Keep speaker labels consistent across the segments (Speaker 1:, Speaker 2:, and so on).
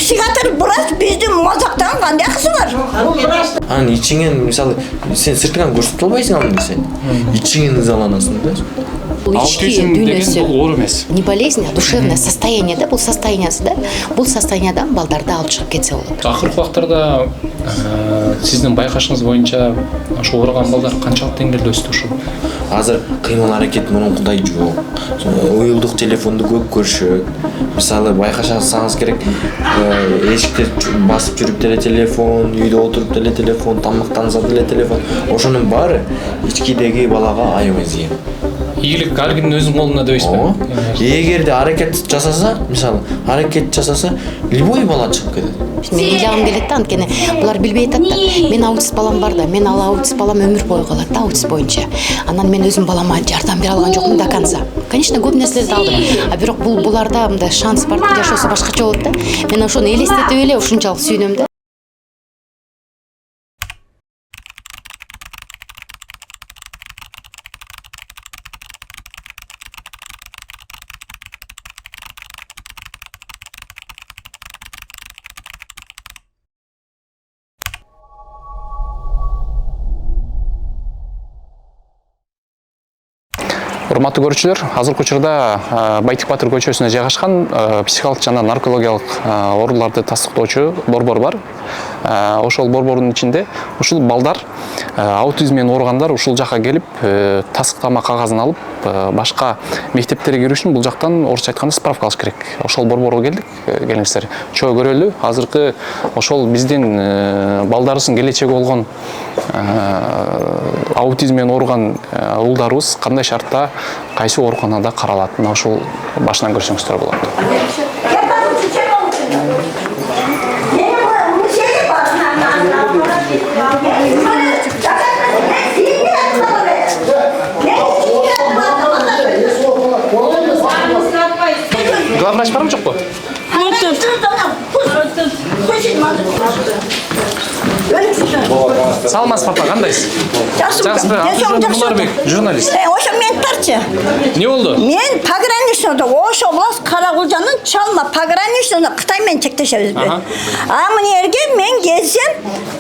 Speaker 1: Психиатр бурас биздин мозоктон кандай акысы бар?
Speaker 2: Анын ичиңен мисалы сен сыртынан көрсөтө албайсың аны сен. Ичиңен ызаланасың да.
Speaker 3: Аутизм деген бул оор эмес.
Speaker 4: Не болезнь, а душевное состояние, да, бул состояниясы, да. Бул состояниядан балдарды алып чыгып кетсе болот.
Speaker 3: Акыркы убактарда сиздин байкашыңыз боюнча ошо ооруган балдар канчалык деңгээлде өстү ушул?
Speaker 2: Азыр кыймыл аракет мурункудай жок. Уюлдук телефонду көп көрүшөт. Мисалы байкашсаңыз керек, эшикте басып жүрүп деле телефон, үйдө отуруп деле телефон, тамактанса деле телефон. Ошонун баары ичкидеги балага аябай зыян.
Speaker 3: Ийгилик ар кимдин өзүнүн колунда дебейсизби?
Speaker 2: Эгерде аракет жасаса, мисалы, аракет жасаса, любой бала чыгып кетет.
Speaker 4: Мен ыйлагым келет да, анткени булар билбей атат да. Мен аутист балам бар да, мен ал аутист балам өмүр бою калат да, аутист боюнча. Анан мен өзүм балама жардам бере алган жокмун до конца. Конечно, көп нерселерди алдым. А бирок буларда мындай шанс бар да, жашоосу башкача болот да. Мен ошону элестетип эле ушунчалык сүйүнөм да.
Speaker 3: Урматтуу көрүүчүлөр, азыркы учурда Байтик Батыр көчөсүнө жайгашкан психикалык жана наркологиялык ооруларды тастыктоочу борбор бар. Ошол борбордун ичинде ушул балдар аутизммен ооругандар ушул жака келип, тастыктама кагазын алып, башка мектептерге кирүү үчүн бул жактан орусча айтканда справка алыш керек. Ошол борборго келдик, келиңиздер. Чоо көрөлү. Азыркы ошол биздин балдарыбыздын келечеги болгон аутизммен ооруган уулдарыбыз кандай шартта, кайсы ооруканада каралат? Мына ушул башынан көрсөңүздөр болот. Главврач бармы жокпу? Саламатсыз, папа, кандайсыз? Жакшысызбы? Алтынбек, журналист.
Speaker 1: Ошо мен тарчы.
Speaker 3: Не болду?
Speaker 1: Мен пограничныйда ошо область Карагулжанын Чалма пограничныйда Кытай менен чектешебиз. А мынерге мен келсем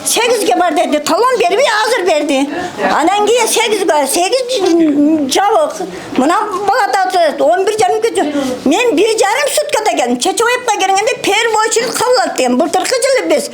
Speaker 1: 8ге бар деди. Талон бербей азыр берди. Анан кийин 8 жабык. Мына балада 11:30 мен 1,5 суткада келдим. Чечебевка келгенде первый кабыл алып деген. Былтыркы жылы биз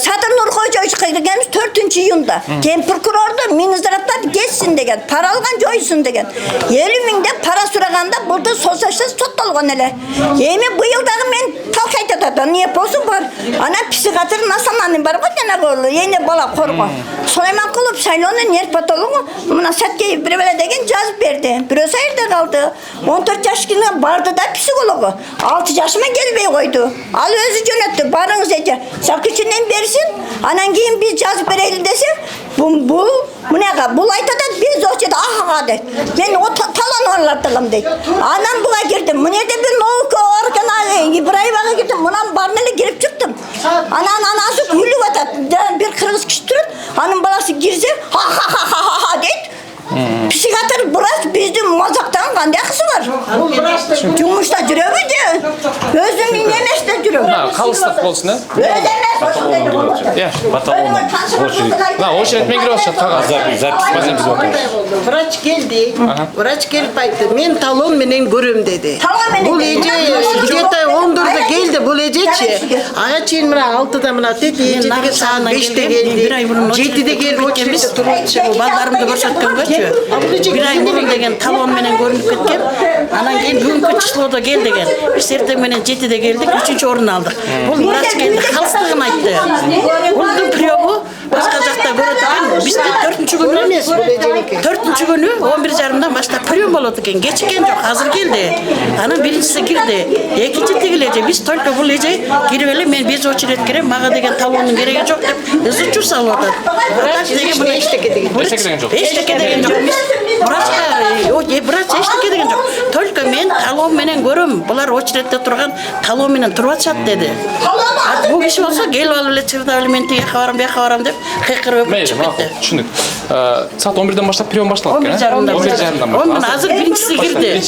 Speaker 1: Садыр Нуркожоевич киргенбиз 4-июнда. Кен прокурорду Минздравдан кетсин деген, пара алган жойсун деген. 50 000 деп пара сураганда булду соцсаттан соттолгон эле. Эми быйыл дагы мен талкайт атат. Не болсун бар. Ана психиатр Насананы бар го жанагы эне бала корго. Сулайманкулов шайлоонун нервпатологу мына Саткеев бир-бир деген жазып берди. Бирөө сайырда калды. 14 жашкына барды да психологу. 6 жашыма келбей койду. Ал өзү жөнөттү. Барыңыз эже. Сакычынан берсин. Анан кийин биз жазып берели десе, бул мынага бул айтат биз очуда ахага дейт. Мен о талон орлатылам дейт. Анан буга кирдим. Мынеде бир наука органа Ибраевага кирдим. Мунан барын эле кирип чыктым. Анан анасы күлүп атат. Бир кыргыз киши турат. Анын баласы кирсе, ха дейт. Психиатр бурас биздин мозоктон кандай акысы бар? Жумушта жүрөбү же? Өзүм эместе жүрөм.
Speaker 3: Калыстык болсун,
Speaker 1: Өзү эмес.
Speaker 3: Очередь мен кирип атышат кагаз.
Speaker 5: Врач келди. Врач келип айтты. Мен талон менен көрөм деди. Бул эже где-то 14-дө келди, бул эжечи. Ага чейин мына 6-да мына тети эжеге саат 5-те келди. 7-де келип очередте турчу. Балдарымды көрсөткөнгөчү. Бир ай мурун деген талон менен көрүнүп кеткен. Анан кийин бүгүнкү числодо кел деген. Биз эртең менен 7-де келдик, 3-чү орун алдык. Бул врач келди, калыстыгын айтты. Булдун приёму башка жакта көрөт экен. Бизде 4-чү күнү эмес, бул эженики. 4-чү күнү 11:30-дан баштап приём болот экен. Кечиккен жок, азыр келди. Анан биринчиси кирди. Экинчи тигил эже, биз только бул эже кирип эле мен без очередь кирем, мага деген талондун кереги жок деп ызычуу салып атат. Врач деген мына эчтеке деген жок. Эчтеке деген жок. врач эчтеке деген жок. Только мен талон менен көрөм. Булар очередте турган талон менен туруп атышат деди. Бул киши болсо келип алып эле чырдап эле мен тияка барам, бияка барам деп кыйкырып
Speaker 3: Мейли, макул, түшүндүк. Саат 11-ден баштап прием башталат экен. 11:30.
Speaker 5: Мына азыр биринчиси кирди.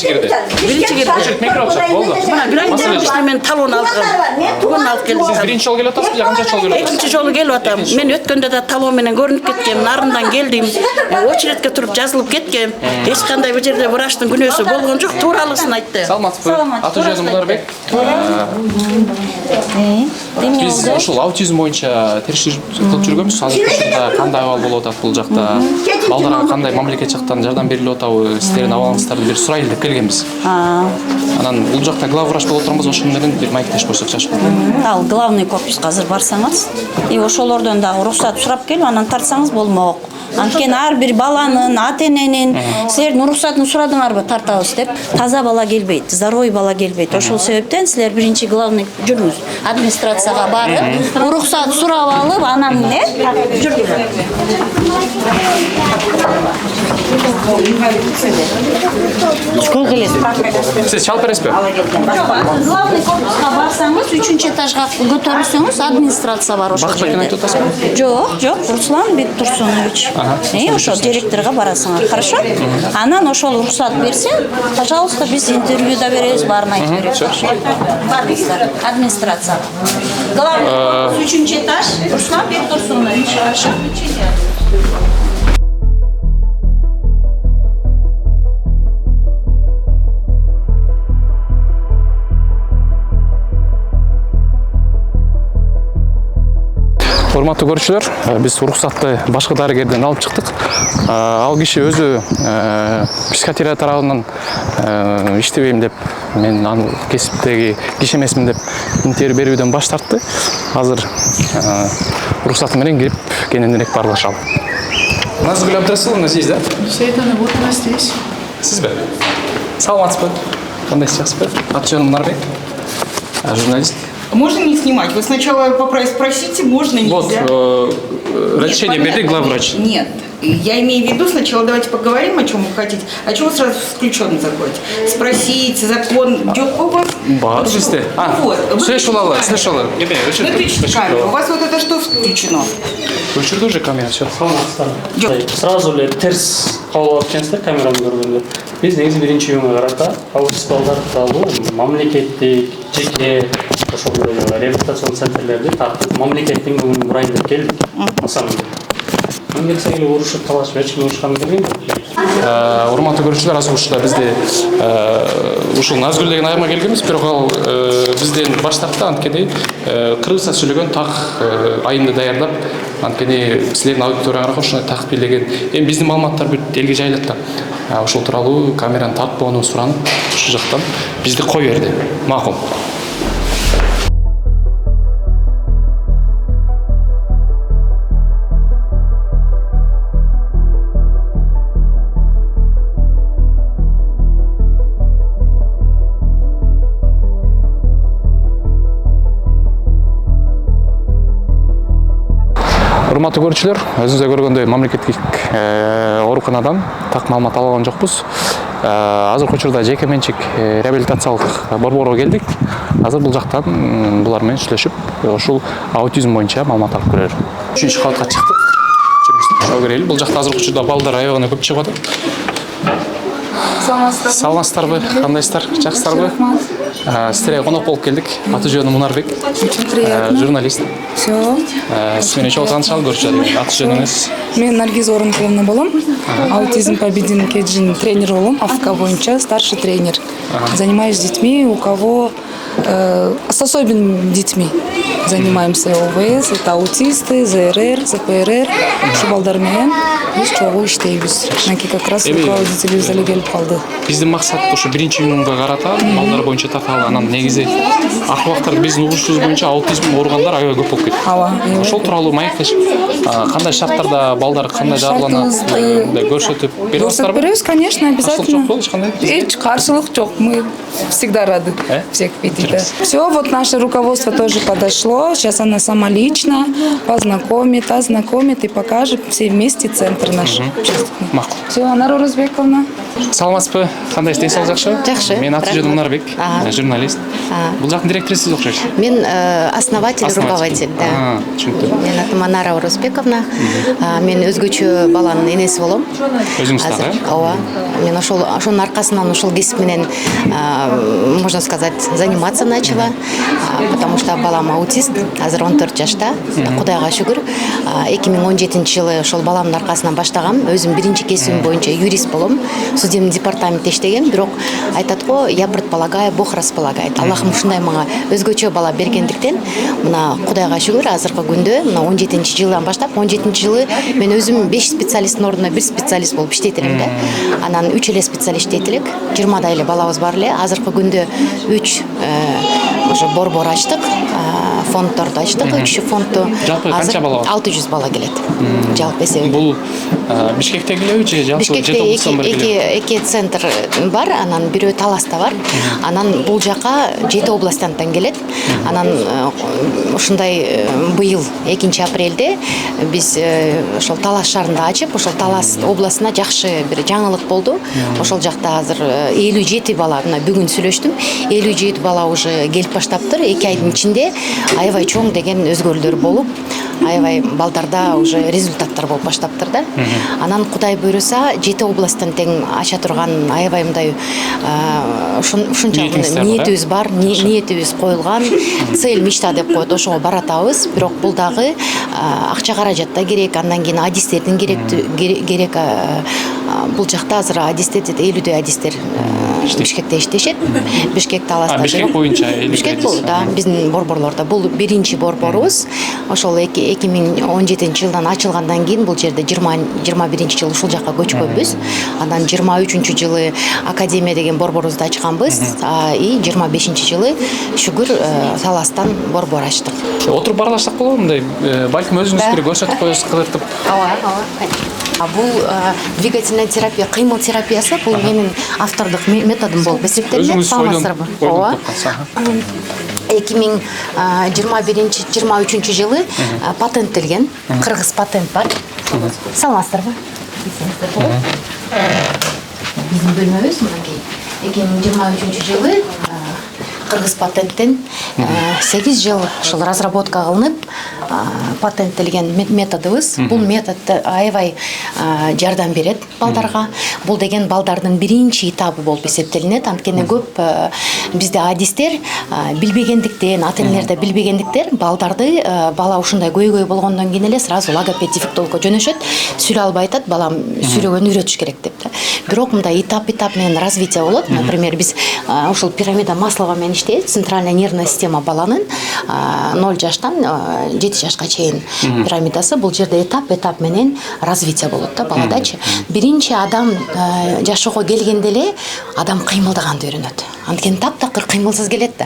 Speaker 3: Биринчи кирди. Очередь мен кирип атышат, болду.
Speaker 5: Мына бир айдан бери мен талон алдым. Бүгүн алып келдим.
Speaker 3: Сиз биринчи жолу келип атасызбы, же канча жолу келип атасыз?
Speaker 5: Экинчи жолу келип атам. Мен өткөндө да талон менен көрүнүп кеткем, нарындан келдим. Очередке туруп жазылып кеткем. Эч кандай бул жерде врачтын күнөөсү болгон жок, тууралысын айтты.
Speaker 3: Саламатсызбы? Аты-жөнүм Мунарбек. Биз ушул аутизм боюнча териштирүү кылып жүргөнбүз. Азыр ушунда кандай абал болуп атат бул жакта? Балдарга кандай мамлекет жактан жардам берилип атабы? Сиздердин абалыңыздарды бир сурайлы деп келгенбиз. Анан бул жакта главврач болуп отурганбыз, ошону менен бир маектеш койсок жакшы болот.
Speaker 6: Ал главный корпуска азыр барсаңыз, ошолордон дагы уруксат сурап келип, анан тартсаңыз болмок. Анткени ар бир баланын, ата-эненин силердин уруксатын сурадыңарбы, тартабыз деп. Таза бала келбейт, здоровый бала келбейт. Ошол себептен силер биринчи главный жүрүңүз. Администрацияга барып, уруксат сурап алып, анан эмне жүргүзүңүз.
Speaker 4: Сколько лет?
Speaker 3: Сиз чалып бересизби?
Speaker 6: Главный корпуска барсаңыз, 3-чү этажга көтөрүлсөңүз, администрация бар ошол
Speaker 3: Бакытбек
Speaker 6: жерде.
Speaker 3: айтып атасызбы?
Speaker 6: Жок, Руслан Бектурсунович. Ошол директорго барасыңар, хорошо? Анан ошол уруксат берсең, пожалуйста, биз интервью да беребиз, баарын айтып беребиз. Барыңыздар, администрация. Главный 3-чү этаж, Руслан Бектурсунович, хорошо?
Speaker 3: Урматтуу көрүүчүлөр, биз уруксатты башкы дарыгерден алып чыктык. Ал киши өзү психиатрия тарабынан иштебейм деп, мен анын кесиптеги киши эмесмин деп интервью берүүдөн баш тартты. Азыр уруксаты менен кирип кененирээк баарлашалы. Назгүл Абдрасуловна, сиз да?
Speaker 7: Сейтана, вот она здесь.
Speaker 3: Сизби? Саламатсызбы? Кандайсыз, жакшысызбы? Аты-жөнүм Мунарбек, журналист.
Speaker 7: Можно не снимать? Вы сначала спросите, можно, нельзя?
Speaker 3: Вот, разрешение берди главврач.
Speaker 7: Нет. Я имею в виду, сначала давайте поговорим, о чем вы хотите. А чего вы сразу с включенным заходите? Спросите, закон, идет у вас?
Speaker 3: Бар бізде. Выключите
Speaker 7: камеру. У вас вот это что включено?
Speaker 3: Өчірді уже камера, все.
Speaker 8: Сразу эле терс кабыл алып жатсыздар камераны көргөндө. Биз негизи биринчи үйгө карата аутист балдарды алуу мамлекеттик, жеке ошол реабилитацион центрлерди тартып мамлекеттин көңүлүн бурайын деп келдик. Мисалы. Мен келсе эле урушуп талашып эч ким урушкан келген жок.
Speaker 3: Урматтуу көрүүчүлөр, азыр ушунда бизде ушул Назгүл деген айырма келгенбиз, бирок ал бизден баш тартты, анткени кыргызча сүйлөгөн так айымды даярдап, анткени силердин аудиторияңарга ошондой так билеген. Эми биздин маалыматтар бүт элге жайылат да. Ошол тууралуу камераны тартпоону суранып, ушул жактан бизди кой берди. Макул. Урматтуу көрүүчүлөр, өзүңүздөр көргөндөй мамлекеттик ооруканадан так маалымат ала алган жокпуз. Азыркы учурда жеке менчик реабилитациялык борборго келдик. Азыр бул жактан булар менен сүйлөшүп, ушул аутизм боюнча маалымат алып көрөлү. 3-чү кабатка чыктык. Ошого кирели. Бул жакта азыркы учурда балдар аябагына көп чыгып атат. Саламатсыздарбы? Кандайсыздар? Жакшысыздарбы? Сиздерге конок болуп келдик. Аты-жөнүм Мунарбек. Журналист.
Speaker 9: Все.
Speaker 3: Сиз менен чогуу таанышалы көрчүлөр. Аты-жөнүңүз?
Speaker 9: Мен Наргиз Орункуловна болом. Аутизм победин кеджин тренер болом. АФК боюнча старший тренер. Занимаюсь с детьми, у кого с особенными детьми. Занимаемся ОВС, это аутисты, ЗРР, ЗПРР. Ушу балдар менен биз чогуу иштейбиз. Анан как раз руководителибиз эле келип калды.
Speaker 3: Биздин максат ушу биринчи үйгө карата балдар боюнча тарталы. Анан негизи акыркы убактарда биздин угушубуз боюнча аутизм ооругандар аябай көп болуп кетти. Ошол тууралуу маектешип, кандай шарттарда балдар кандай жабыланат, көрсөтүп берип атасыздарбы?
Speaker 9: Беребиз, конечно, обязательно.
Speaker 3: Ешкандай?
Speaker 9: Эч каршылык жок. Мы всегда рады всех видеть. Все, вот наше руководство тоже подошло. все. Сейчас она сама лично ознакомит и покажет все вместе центр наш общественный.
Speaker 3: Макул.
Speaker 9: Все, Анар Орозбековна.
Speaker 3: Саламатсызбы? Кандай денсаулык жакшы?
Speaker 4: Жакшы.
Speaker 3: Мен аты жөнүм Нарбек, журналист. Бул жактын директорусуз окшойсуз.
Speaker 4: Мен основатель, руководитель, да.
Speaker 3: Түшүнүктүү.
Speaker 4: Мен атым Анара Орозбековна. Мен өзгөчө баланын энеси болом.
Speaker 3: Өзүңүз
Speaker 4: Азыр,
Speaker 3: дагы?
Speaker 4: ооба. Мен ошонун аркасынан ушул кесип менен, можно сказать, заниматься начала, потому что балам аутист, азыр 14 жашта. Кудайга шүгүр. 2017-жылы ошол баламдын аркасынан баштагам. Өзүм биринчи кесибим боюнча юрист болом. Судебный департаментте иштегем, бирок айтат го, я предполагаю, Бог располагает. Аллахым ушундай мага өзгөчө бала бергендиктен, мына Кудайга шүгүр, азыркы күндө мына 17-жылдан баштап, 17-жылы мен өзүм 5 специалисттин ордуна 1 специалист болуп иштейт элем да. Анан 3 эле специалист иштейт элек. 20 эле балабыз бар эле. Азыркы күндө 3 уже борбор ачтык, фонддорду ачтык, 3 фондду.
Speaker 3: Жалпы канча бала бар?
Speaker 4: 600 бала келет. Жалпы эсеби.
Speaker 3: Бул Бишкектегилеби же жалпы
Speaker 4: Бишкекте
Speaker 3: жети облустан бир келет?
Speaker 4: эки центр бар, анан бирөө Таласта бар. Анан бул жака 7 областтан келет. Анан ушундай быйыл 2 апрелде биз ошол Талас шаарында ачып, ошол Талас областына жакшы бир жаңылык болду. Ошол жакта азыр 57 бала, мына бүгүн сүйлөштүм, 57 бала уже келип баштаптыр. 2 айдын ичинде аябай чоң деген өзгөрүүлөр болуп, аябай балдарда уже результаттар болуп баштаптыр да. Анан Кудай буйруса 7 областтан тең ача турган аябай мындай ушунчалык ниетибиз бар, ниетибиз коюлган, цель, мечта деп коет, ошого баратабыз. Бирок бул дагы акча каражат да керек, андан кийин адистердин керек. Бул жакта азыр адистер 50 адистер Бишкекте иштешет. Бишкек Таласта.
Speaker 3: Бишкек боюнча 50
Speaker 4: Бишкек бул да, биздин борборлордо. Бул биринчи борборубуз. Ошол 2017 жылдан ачылгандан кийин бул жерде 21-жылы ушул жакка көчкөнбүз. Андан 23-жылы Академия деген борборубузду ачканбыз. И 25-жылы шүгүр Таластан борбор ачтык.
Speaker 3: Отуруп барлашсак болобу мындай? Балким өзүңүз бир көрсөтүп коесуз, кыдыртып.
Speaker 4: Ооба. Бул двигательная терапия, кыймыл терапиясы, бул менин автордук методум болуп эсептелет. Саламатсыздарбы? Ооба. 2023 жылы патенттелген, кыргыз патент бар. Саламатсыздарбы? Биздин бөлмөбүз мынакей 2023 жылы кыргыз патенттен 8 жыл ушул разработка кылынып патенттелген методубуз. Бул метод аябай жардам берет балдарга. Бул деген балдардын биринчи этабы болуп эсептелинет. Анткени көп бизде адистер билбегендиктен, ата-энелерде билбегендиктен балдарды бала ушундай көйгөй болгондон кийин эле сразу логопед дефектологко жөнөшөт. Сүйлөй албай атат, балам сүйлөгөнү үйрөтүш керек деп да. Бирок мындай этап менен развитие болот. Например, биз ушул пирамида Маслова менен иштейт. Центральная нервная система баланын 0 жаштан 7 жашка чейин пирамидасы. Бул жерде этап менен развитие болот да баладачы. Биринчи адам жашоого келгенде эле адам кыймылдаганды үйрөнөт. Анткени таптакыр кыймылсыз келет да.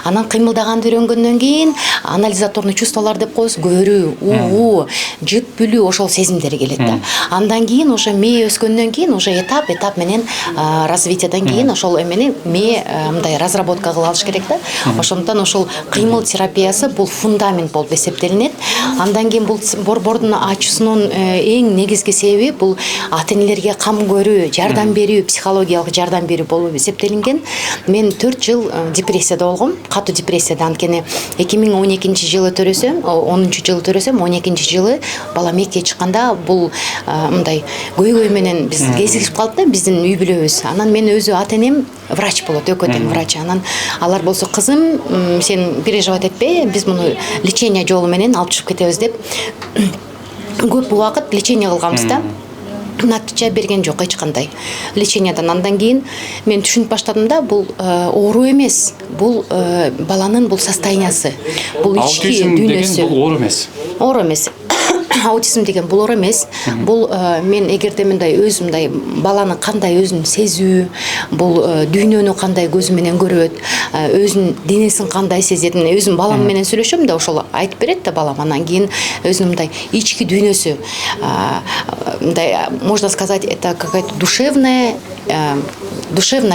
Speaker 4: Анан кыймылдаганды үйрөнгөндөн кийин анализаторный чувстволор деп коебуз, көрүү, угуу, жыт бүлүү ошол сезимдер келет да. Андан кийин уже мээ өскөндөн кийин уже этап менен развитиеден кийин ошол эмени мээ мындай разработка кылып алыш керек да. Ошондон ошол кыймыл терапиясы бул фундамент болуп эсептелинет. Андан кийин бул борбордун ачуусунун эң негизги себеби бул ата-энелерге кам көрүү, жардам берүү, психологиялык жардам берүү болуп эсептелинген. Мен 4 жыл депрессияда болгом, катуу депрессияда. Анткени 2012-жылы төрөсөм, 10-жылы төрөсөм, 12-жылы балам мекке чыкканда бул мындай көйгөй менен биз кезигип калды да биздин үй бүлөбүз. Анан мен өзү ата-энем врач болот, экөө тең врач. Анан алар болсо кызым, сен переживать этпе, биз муну лечение жолу менен алып чыгып кетебиз деп көп убакыт лечение кылганбыз да. Натыйжа берген жок эч кандай лечениядан. Андан кийин мен түшүнүп баштадым да, бул оору эмес, бул баланын бул состояниясы, бул ички дүйнөсү.
Speaker 3: Бул оору эмес.
Speaker 4: Оору эмес. аутизм деген бул оор эмес. Бул мен эгерде мындай өзүм мындай баланы кандай өзүн сезүү, бул дүйнөнү кандай көзү менен көрөт, өзүнүн денесин кандай сезет. Өзүм балам менен сүйлөшөм да ошол айтып берет да балам. Анан кийин өзүнүн мындай ички дүйнөсү, мындай можно сказать, это какая-то душевная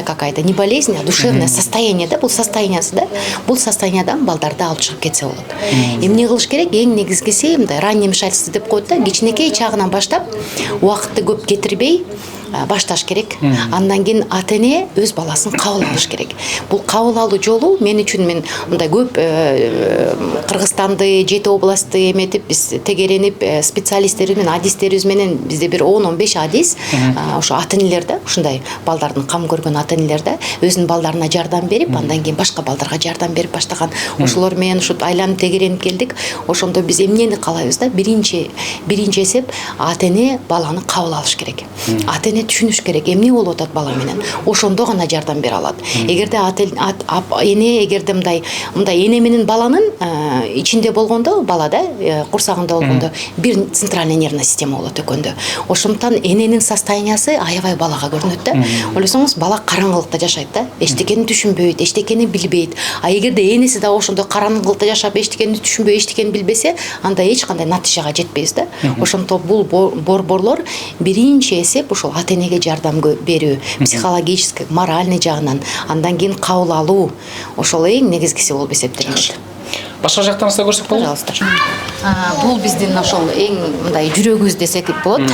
Speaker 4: какая-то, не болезнь, а душевное состояние, да, бул состояниясы, да, бул состояниядан балдарды алып чыгып кетсе болот. Эмне кылыш керек? Эң негизгиси мындай раннее вмешательство деп коет да, кичинекей чагынан баштап убакытты көп кетирбей башташ керек. Андан кийин ата-эне өз баласын кабыл алыш керек. Бул кабыл алуу жолу мен үчүн мен мындай көп Кыргызстанды, 7 областты эметип биз тегеренип специалисттерибиз менен, адистерибиз менен бизде бир 10-15 адис ошо ата-энелер да, ушундай балдардын кам көргөн ата-энелер да өзүнүн балдарына жардам берип, андан кийин башка балдарга жардам берип баштаган. Ошолор менен ушу айланып тегеренип келдик. Ошондо биз эмнени каалайбыз да? Биринчи эсеп ата-эне баланы кабыл алыш керек. Ата-эне түшүнүш керек эмне болуп атат бала менен. Ошондо гана жардам бере алат. Эгерде эне эгерде мындай эне менен баланын ичинде болгондо, балада курсагында болгондо бир центральная нервная система болот экөндө. Ошондуктан эненин состояниясы аябай балага көрүнөт да. Ойлосоңуз бала караңгылыкта жашайт да. Эчтекени түшүнбөйт, эчтекени билбейт. А эгерде энеси да ошондо караңгылыкта жашап эчтекени түшүнбөй, эчтекени билбесе, анда эч кандай натыйжага жетпейбиз да. Ошондо бул борборлор биринчи эсеп ошол ата-энеге жардам берүү, психологический, моральный жагынан, андан кийин кабыл алуу. Ошол эң негизгиси болуп эсептелет.
Speaker 3: Башка жактарыңызда көрсөк болот?
Speaker 4: Пожалуйста. Бул биздин ошол эң мындай жүрөгүбүз десек болот.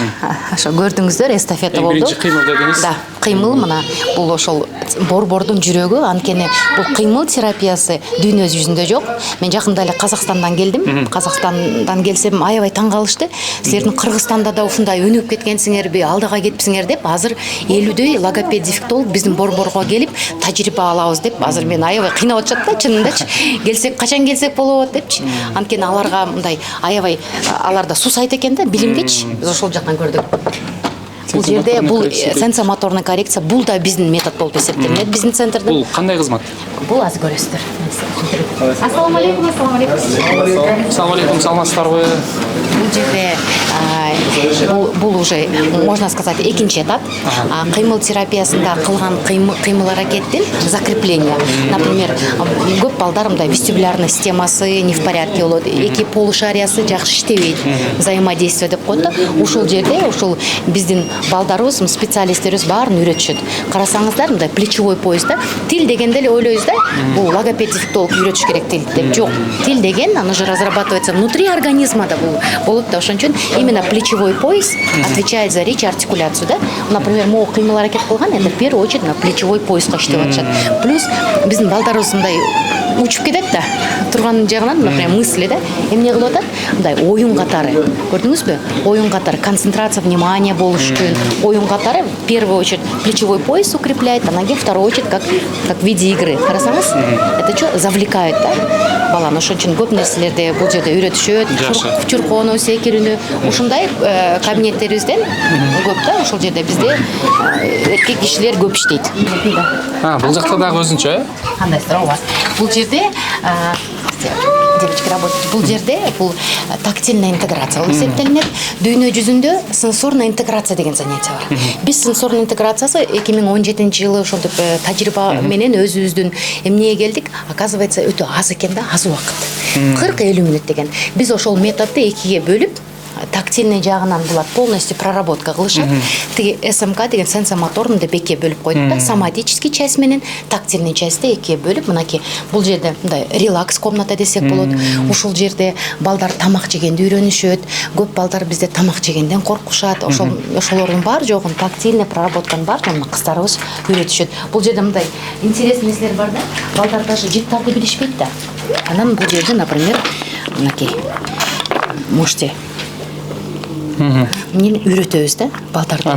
Speaker 4: Ошо көрдүңүздөр, эстафета болду.
Speaker 3: Биринчи кыймыл дедиңиз.
Speaker 4: Да, кыймыл мына бул ошол борбордун жүрөгү, анткени бул кыймыл терапиясы дүйнө жүзүндө жок. Мен жакында эле Казакстандан келдим. Казакстандан келсем аябай таң калышты. Силердин Кыргызстанда да ушундай өнүгүп кеткенсиңерби, алдыга кетипсиңер деп, азыр 50дөй логопед дефектолог биздин борборго келип тажрыйба алабыз деп, азыр мен аябай кыйнап атышат да, чынындачы. Келсек, качан келсек болот депчи. Анткени аларга мындай аябай аларда сусайт экен да, билимгеч. Биз ошол жактан көрдүк. Бул жерде бул сенсомоторный коррекция, бул да биздин метод болуп эсептелинет биздин центрде.
Speaker 3: Бул кандай кызмат?
Speaker 4: Бул азыр көрөсүздөр. Ассаламу алейкум, ассаламу алейкум.
Speaker 3: Ассаламу алейкум, саламатсыздарбы?
Speaker 4: Бул жерде бул уже можно сказать экинчи этап. Кыймыл терапиясында кылган кыймыл аракеттин закрепление. Например, көп балдар мындай вестибулярный системасы не в порядке болот, эки полушариясы жакшы иштебейт, взаимодействие деп коет да. Ушул жерде ушул биздин балдарыбыз, специалисттерибиз баарын үйрөтүшөт. Карасаңыздар, мындай плечевой пояс да. Тил дегенде эле ойлойбуз да, бул логопед дефектолог үйрөтүш керек тил деп. Жок. Тил деген аны же разрабатывается внутри организма да болот да. Ошон үчүн именно плечевой пояс отвечает за речь и артикуляцию, да. Например, могу кыймыл аракет кылган, это в первую очередь на плечевой пояска иштеп атышат. Плюс биздин балдарыбыз мындай учуп кетет да. Турган жагынан, например, мысли да. Эмне кылып атат? Мындай оюн катары. Көрдүңүзбү? Оюн катары, концентрация внимания болуш үчүн. Оюн катары в первую очередь плечевой пояс укрепляет, а ноги в вторую очередь как в виде игры. Карасаңыз, это что? Завлекает, да? Баланы ошон үчүн көп нерселерде бул жерде үйрөтүшөт. Чуркоону, секирүүнү. Ушундай кабинеттерибизден көп да, ошол жерде бизде эркек кишилер көп иштейт.
Speaker 3: Бул жакта дагы өзүнчө, э?
Speaker 4: Кандай суроо? Бул жерде девочки работают. Бул жерде бул тактильная интеграция болуп эсептелинет. Дүйнө жүзүндө сенсорная интеграция деген занятие бар. Биз сенсорный интеграциясы 2017-жылы ошентип тажрыйба менен өзүбүздүн эмнеге келдик. Оказывается, өтө аз экен да, аз убакыт. 40-50 мүнөт деген. Биз ошол методду экиге бөлүп, тактильный жагынан булар полностью проработка кылышат. Тиги СМК деген сенсомоторный деп экиге бөлүп койдук да, соматический часть менен тактильный частьты экиге бөлүп, мынакей бул жерде мындай релакс комната десек болот. Ушул жерде балдар тамак жегенди үйрөнүшөт. Көп балдар бизде тамак жегенден коркушат. Ошолордун бар жогун тактильный проработканын бар жогун кыздарыбыз үйрөтүшөт. Бул жерде мындай интересный нерселер бар да. Балдар даже життарды билишпейт да. Анан бул жерде, например, мынакей можете Эмнени үйрөтөбүз да балдарды.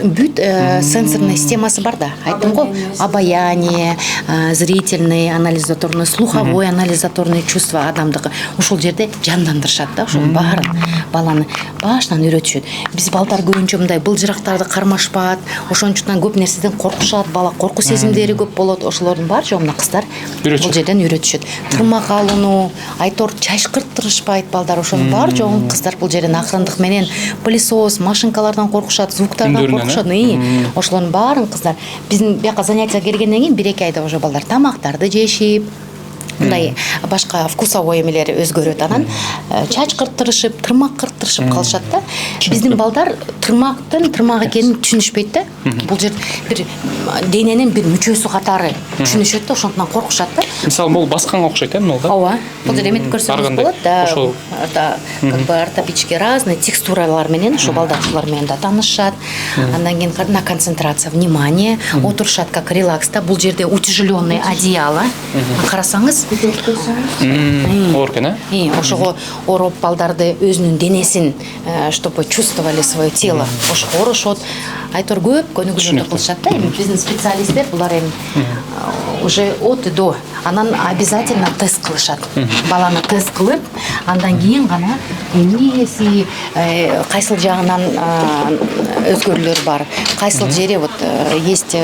Speaker 4: Бүт сенсорный системасы бар да. Айттым го, обаяние, зрительный, анализаторный, слуховой, анализаторный чувство адамдыкы. Ошол жерде жандандырышат да, ошол баарын баланы башынан үйрөтүшөт. Биз балдар көбүнчө мындай былжырактарды кармашпат, ошончуктан көп нерседен коркушат, бала корку сезимдери көп болот. Ошолордун баары жогуна кыздар бул жерден үйрөтүшөт. Тырмак алынуу, айтор чачкырттырышпайт балдар, ошонун баары жогун кыздар бул жерден акырындык менен пылесос, машинкалардан коркушат, звуктардан коркушат. Ошолордун баарын кыздар биздин бияка занятия келгенден кийин 1-2 айда уже балдар тамактарды жешип, мындай башка вкусовой эмелери өзгөрөт. Анан чач кырттырышып, тырмак кырттырышып калышат да. Биздин балдар тырмак экенин түшүнүшпөйт да. Бул жер бир дененин бир мүчөсү катары түшүнүшөт да, ошондон коркушат да.
Speaker 3: Мисалы бул басканга окшойт бул да?
Speaker 4: Ооба. Бул жерде эметип көрсөңүз болот да. Как бы ортопедический разный текстуралар менен ошо балдар ушулар менен да таанышышат. Андан кийин на концентрация внимание, отурушат как релакста. Бул жерде утяжеленное одеяло. Карасаңыз
Speaker 3: оор экен,
Speaker 4: ошого ороп балдарды өзүнүн денесин, чтобы чувствовали свое тело. Ошого орошот. Айтор көп көнүгүүлөрдү кылышат да. Эми биздин специалисттер булар эми уже от и до. Анан обязательно тест кылышат. Баланы тест кылып, андан кийин гана эмнеси, кайсыл жагынан өзгөрүүлөр бар, кайсыл жери вот есть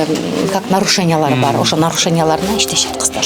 Speaker 4: как нарушениялар бар. Ошо нарушенияларына иштешет кыздар.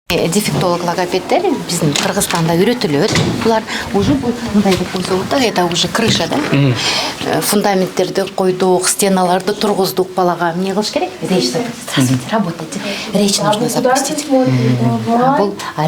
Speaker 4: Дефектолог логопеддер биздин Кыргызстанда үйрөтүлөт. Булар уже мындай деп койсо болот да, это уже крыша да. Фундаменттерди койдук, стеналарды тургуздук, балага эмне кылыш керек? Речь запустить. Работать. Речь нужно запустить.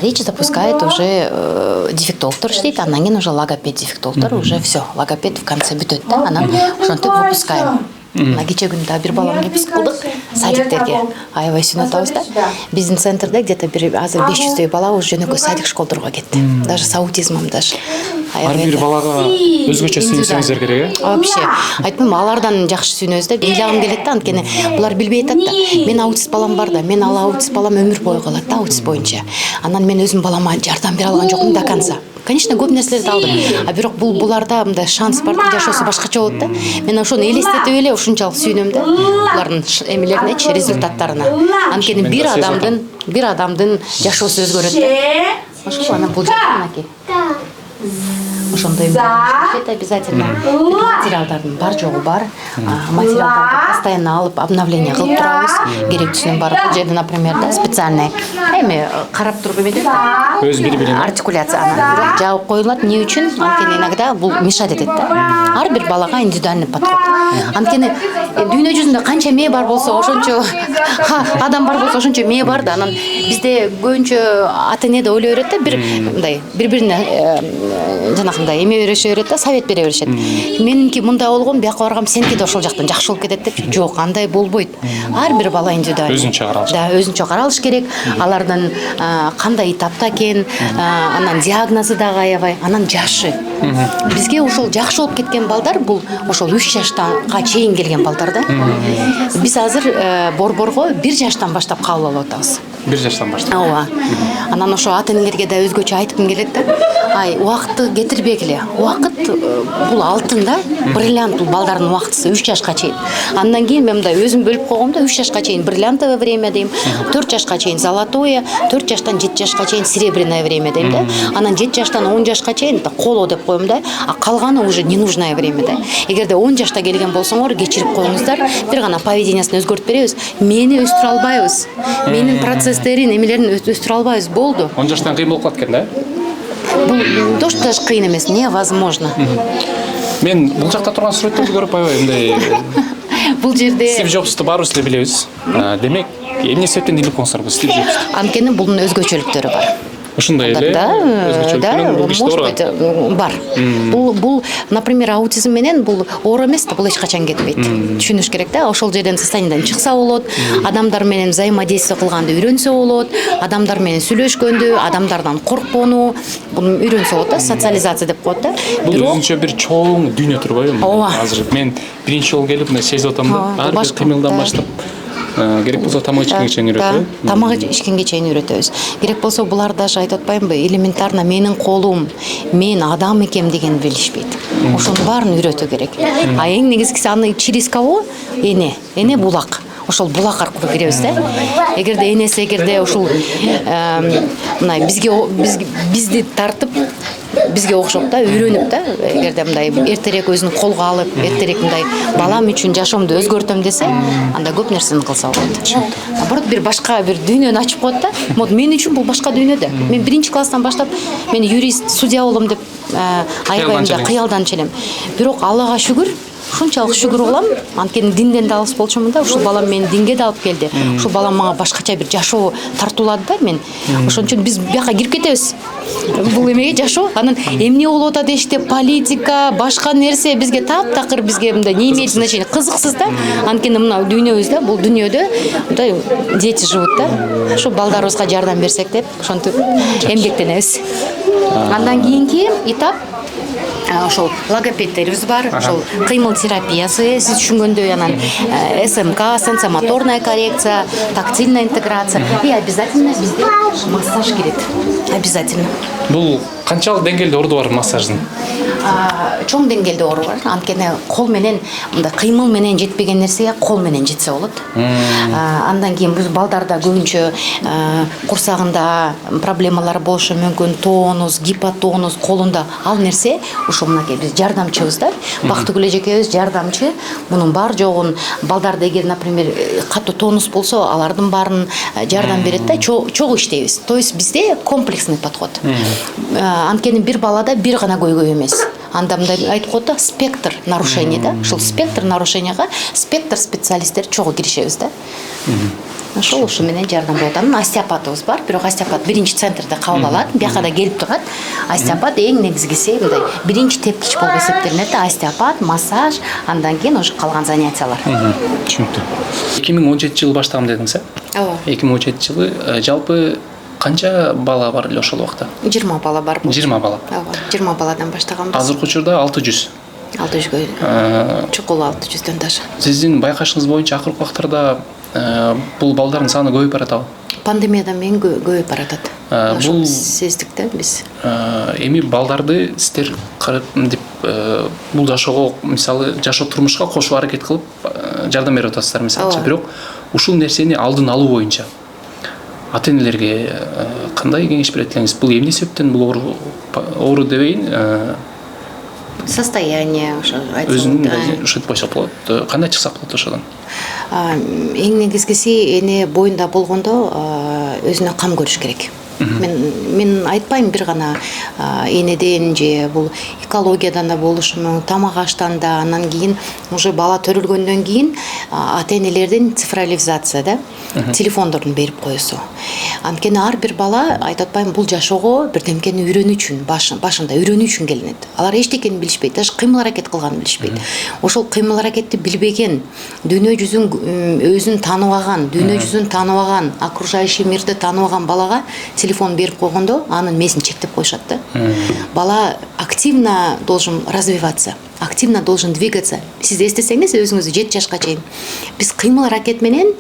Speaker 4: Речь запускает уже дефектологдор иштейт, андан кийин уже логопед дефектологдор уже все, логопед в конце бүтөт да. Анан ошентип выпускаем. Кече күндө бир баланы выпуск кылдык садиктерге. Аябай сүйүнөтөбүз да. Биздин центрде где-то азыр 500 бала уже жөнөкөй садик школдорго кетти. Даже с аутизмом даже.
Speaker 3: Ар бир балага өзгөчө сүйүнсөңүздөр керек,
Speaker 4: Вообще, айтпайм, алардан жакшы сүйүнөбүз да. Ыйлагым келет да, анткени булар билбей атат да. Мен аутист балам бар да, мен аутист балам өмүр бою калат да, аутист боюнча. Анан мен өзүм балама жардам бере алган жокмун до конца. Конечно, көп нерселерди алдым. А бирок буларда мындай шанс бар да, жашоосу башкача болот да. Мен ошону элестетип эле ушунчалык сүйүнөм да. Булардын эмелеринечи, результаттарына. Анткени бир адамдын жашоосу өзгөрөт да. Ошол анан бул жакынакей. Ошондой это обязательно материалдардын бар жогу бар. Материалдарды постоянно алып обновление кылып турабыз. Керектүүсүнөн барып бул жерде, например, да, специальный эми карап туруп эмедеп
Speaker 3: өз бири-бири
Speaker 4: артикуляция анан жабып коюлат. Эмне үчүн? Анткени иногда бул мешать этет да. Ар бир балага индивидуальный подход. Анткени дүйнө жүзүндө канча мээ бар болсо, ошончо адам бар болсо, ошончо мээ бар да. Анан бизде көбүнчө ата-эне да ойлой берет да, бир мындай бири-бирине жанакындай эме бериши берет да, совет бере беришет. Меники мындай болгон, бияка баргам, сеники да ошол жактан жакшы болуп кетет деп. Жок, андай болбойт. Ар бир бала индивидуальный.
Speaker 3: Өзүнчө каралыш.
Speaker 4: Да, өзүнчө каралыш керек. Алардын кандай этапта экен, анан диагнозу дагы аябай, анан жашы. Бизге ошол жакшы болуп кеткен балдар бул ошол 3 жаштанга чейин келген балдар да. Биз азыр борборго 1 жаштан баштап кабыл алып атабыз.
Speaker 3: 1 жаштан баштап.
Speaker 4: Ооба. Анан ошо ата-энелерге да өзгөчө айткым келет да. Ай, убакытты кетирбегиле. Убакыт бул алтын да. Бриллиант бул балдардын убактысы 3 жашка чейин. Андан кийин мен мындай өзүм бөлүп койгом да, 3 жашка чейин бриллиантовое время дейм, 4 жашка чейин золотое, 4 жаштан 7 жашка чейин серебряное время дейм да. Анан 7 жаштан 10 жашка чейин коло деп коем да. А калганы уже ненужное время да. Эгерде 10 жашта келген болсоңор, кечирип коюңуздар. Бир гана поведениясын өзгөртүп беребиз. Мени өстүрө албайбыз. Менин процесстерин, эмелерин өстүрө албайбыз, болду.
Speaker 3: 10 жаштан кыйын болуп калат экен да.
Speaker 4: бул то что даже кыйын эмес, невозможно.
Speaker 3: Мен бул жакта турган сүрөттөрдү көрүп аябай мындай
Speaker 4: Бул жерде
Speaker 3: Стив Джобсту баарыбыз эле билебиз. Демек, эмне себептен илип коңуздар бул Стив Джобсту?
Speaker 4: анткени бунун өзгөчөлүктөрү бар.
Speaker 3: Ушундай эле
Speaker 4: Да,
Speaker 3: өзгөчөлүк
Speaker 4: может быть, бар. Бул, например, аутизм менен бул оор эмес да, бул эч качан кетпейт. Түшүнүш керек да, ошол жерден состояниядан чыкса болот, адамдар менен взаимодействие кылганды үйрөнсө болот, адамдар менен сүйлөшкөндү, адамдардан коркпоону, буну үйрөнсө болот да, социализация деп коет да.
Speaker 3: Бул өзүнчө бир чоң дүйнө турбайбы?
Speaker 4: Ооба.
Speaker 3: Азыр мен биринчи жолу келип мындай сезип атам да.
Speaker 4: Ооба,
Speaker 3: Ар бир
Speaker 4: башка,
Speaker 3: кыймылдан
Speaker 4: да.
Speaker 3: баштап керек болсо тамак ичкенге чейин үйрөтөбү?
Speaker 4: Тамак ичкенге чейин үйрөтөбүз. Керек болсо булар даже айтып атпаймынбы, элементарно менин колум, мен адам экем деген билишпейт. Ошонун баарын үйрөтүү керек. А эң негизгиси аны через кого? Эне булак. Ошол булак аркылуу киребиз да. Эгерде энеси ушул мындай бизди тартып бизге окшоп да, үйрөнүп да, эгерде мындай эртерээк өзүн колго алып, эртерээк мындай балам үчүн жашоомду өзгөртөм десе, анда көп нерсени кылса болот. Наоборот, бир башка бир дүйнөнү ачып коет да. Вот мен үчүн бул башка дүйнө да. Мен биринчи класстан баштап мен юрист, судья болом деп аябайм да, кыялдан челем. Бирок Аллага шүгүр, ушунчалык шүгүр кылам, анткени динден да алыс болчумун да, ушул балам мени динге да алып келди. Ушул балам мага башкача бир жашоо тартуулады да мен. Ошон үчүн биз бияка кирип кетебиз. Бул эмеге жашоо, анан эмне болуп атат дешти, политика, башка нерсе бизге таптакыр, бизге мындай не имеет значения, кызыксыз да. Анткени мына дүйнөбүздө, бул дүйнөдө мындай дети живут да. Ошо балдарыбызга жардам берсек деп, ошентип эмгектенебиз. Андан кийинки этап ошол логопедтерибиз бар, ошол кыймыл терапиясы, сиз түшүнгөндөй, анан СМК, сенсомоторная коррекция, тактильная интеграция и обязательно бизде массаж кирет. Обязательно.
Speaker 3: Бул канчалык деңгээлде орду бар массаждын?
Speaker 4: Чоң деңгээлде ору бар. Анткени кол менен, мындай кыймыл менен жетпеген нерсеге кол менен жетсе болот. Андан кийин биз балдарда көбүнчө курсагында проблемалар болушу мүмкүн, тонус, гипотонус колунда. Ал нерсе ушул мынакей биз жардамчыбыз да. Бактыгүл эжекебиз жардамчы. Мунун бар жогун балдарда эгер, например, катуу тонус болсо, алардын баарын жардам берет да. Чогуу иштейбиз. То есть бизде комплексный подход. Анткени бир балада бир гана көйгөй эмес. Анда мындай айтып коет да, спектр нарушений да. Ушул спектр нарушенияга спектр специалисттер чогуу киришебиз да. Ошол ушу менен жардам болот. Анан остеопатыбыз бар, бирок остеопат биринчи центрде кабыл алат, бияка да келип турат. Остеопат эң негизгиси мындай биринчи тепкич болуп эсептелинет да. Остеопат, массаж, андан кийин уже калган занятиялар.
Speaker 3: Түшүнүктүү. 2017 жылы баштагам дедиңиз, э?
Speaker 4: Ооба.
Speaker 3: 2017 жылы жалпы канча бала бар эле ошол убакта?
Speaker 4: 20 бала бар.
Speaker 3: 20 бала.
Speaker 4: Ооба, 20 баладан баштаганбыз.
Speaker 3: Азыркы учурда 600.
Speaker 4: 600гө. Чукул 600дөн даже.
Speaker 3: Сиздин байкашыңыз боюнча акыркы убактарда бул балдардын саны көбөйүп баратабы?
Speaker 4: Пандемиядан мен көбөйүп баратат.
Speaker 3: Бул
Speaker 4: сездик да биз.
Speaker 3: Эми балдарды сиздер деп бул жашоого, мисалы, жашоо турмушка кошуп аракет кылып жардам берип атасыздар мисалы. Бирок ушул нерсени алдын алуу боюнча ата-энелерге кандай кеңеш берет элеңиз? Бул эмне себептен бул оору дебейин,
Speaker 4: состояние ошо
Speaker 3: өзүнүн ушинтип койсок болот. Кандай чыксак болот ошодон?
Speaker 4: Эң негизгиси эне боюнда болгондо өзүнө кам көрүш керек. Мен айтпайм бир гана энеден же бул экологиядан да болушу мүмкүн, тамак аштан да, анан кийин уже бала төрөлгөндөн кийин ата-энелердин цифровизация да, телефондорун берип коюусу. Анткени ар бир бала айтып атпайм бул жашоого бирдемкени үйрөнүү үчүн, башында үйрөнүү үчүн келинет. Алар эчтекени билишпейт, даже кыймыл аракет кылганын билишпейт. Ошол кыймыл аракетти билбеген, дүйнө жүзүн өзүн тааныбаган, дүйнө жүзүн тааныбаган, окружающий мирди тааныбаган балага телефон берип койгондо анын мээсин чектеп коюшат да. Бала активно должен развиваться, активно должен двигаться. Сиз эстесеңиз өзүңүздү 7 жашка чейин биз кыймыл аракет менен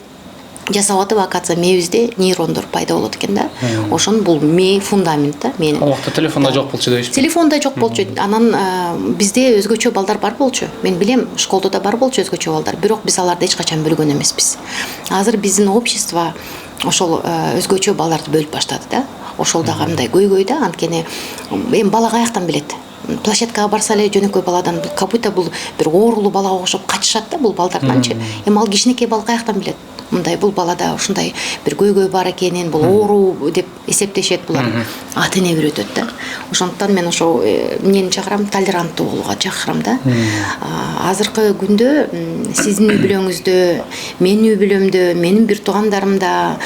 Speaker 4: жасап атып, акация мээбизде нейрондор пайда болот экен да. Ошон бул мээ фундамент да менин.
Speaker 3: Ал убакта телефонда жок болчу дейсизби?
Speaker 4: Телефонда жок болчу. Анан бизде өзгөчө балдар бар болчу. Мен билем, школда да бар болчу өзгөчө балдар. Бирок биз аларды эч качан бөлгөн эмеспиз. Азыр биздин общество ошол өзгөчө балдарды бөлүп баштады да. Ошол дагы мындай көйгөй да, анткени эми бала каяктан билет? Площадкага барса эле жөнөкөй баладан как будто бул бир оорулуу балага окшоп качышат да бул балдарданчы. Эми ал кичинекей бала каяктан билет? мындай бул балада ушундай бир көйгөй бар экенин, бул оору деп эсептешет булар. Ата эне үйрөтөт да. Ошондуктан мен ошо эмнени чакырам, толеранттуу болууга чакырам да. Азыркы күндө сиздин үй бүлөңүздө, менин үй бүлөмдө, менин бир туугандарымда,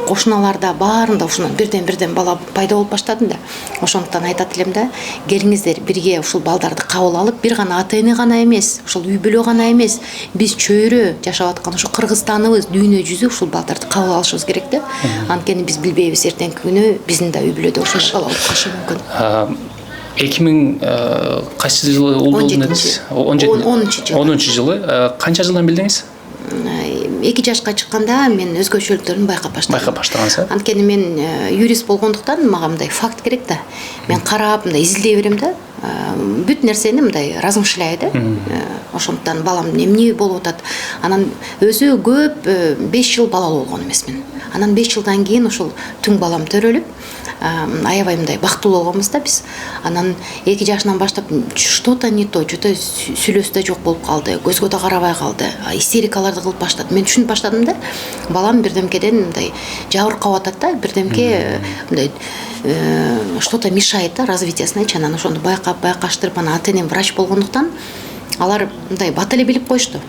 Speaker 4: кошуналарда баарында ушунан бирден бала пайда болуп баштады да. Ошондуктан айтат элем да, келиңиздер бирге ушул балдарды кабыл алып, бир гана ата эне гана эмес, ушул үй бүлө гана эмес, биз чөйрө жашап аткан ушу Кыргызстаныбыз, дүйнө жүзү ушул балдарды кабыл алышыбыз керек да. Анткени биз билбейбиз эртеңки күнү биздин да үй бүлөдө ушундай бала болуп калышы мүмкүн.
Speaker 3: 2000 кайсы жылы болдуңуз? 10 жылы. Канча жылдан билдиңиз?
Speaker 4: 2 жашка чыкканда мен өзгөчөлүктөрүн байкап
Speaker 3: баштагансыз.
Speaker 4: Анткени мен юрист болгондуктан мага мындай факт керек да. Мен карап мындай изилдей берем да. Бүт нерсени мындай размышляй да. Ошондуктан балам эмне болуп атат. Анан өзү көп 5 жыл балалуу болгон эмесмин. Анан 5 жылдан кийин ушул түң балам төрөлүп, аябай мындай бактылуу болгонбуз да биз. Анан 2 жашынан баштап что-то не то, что-то сүйлөсү да жок болуп калды, көзгө да карабай калды, истерикаларды кылып баштады. Мен түшүнүп баштадым да, балам бирдемкеден мындай жабыркап атат да, бирдемке мындай что-то мешает да развитиясына. Анан ошондо байкаштырып, анан ата энем врач болгондуктан алар мындай бат эле билип коюшту.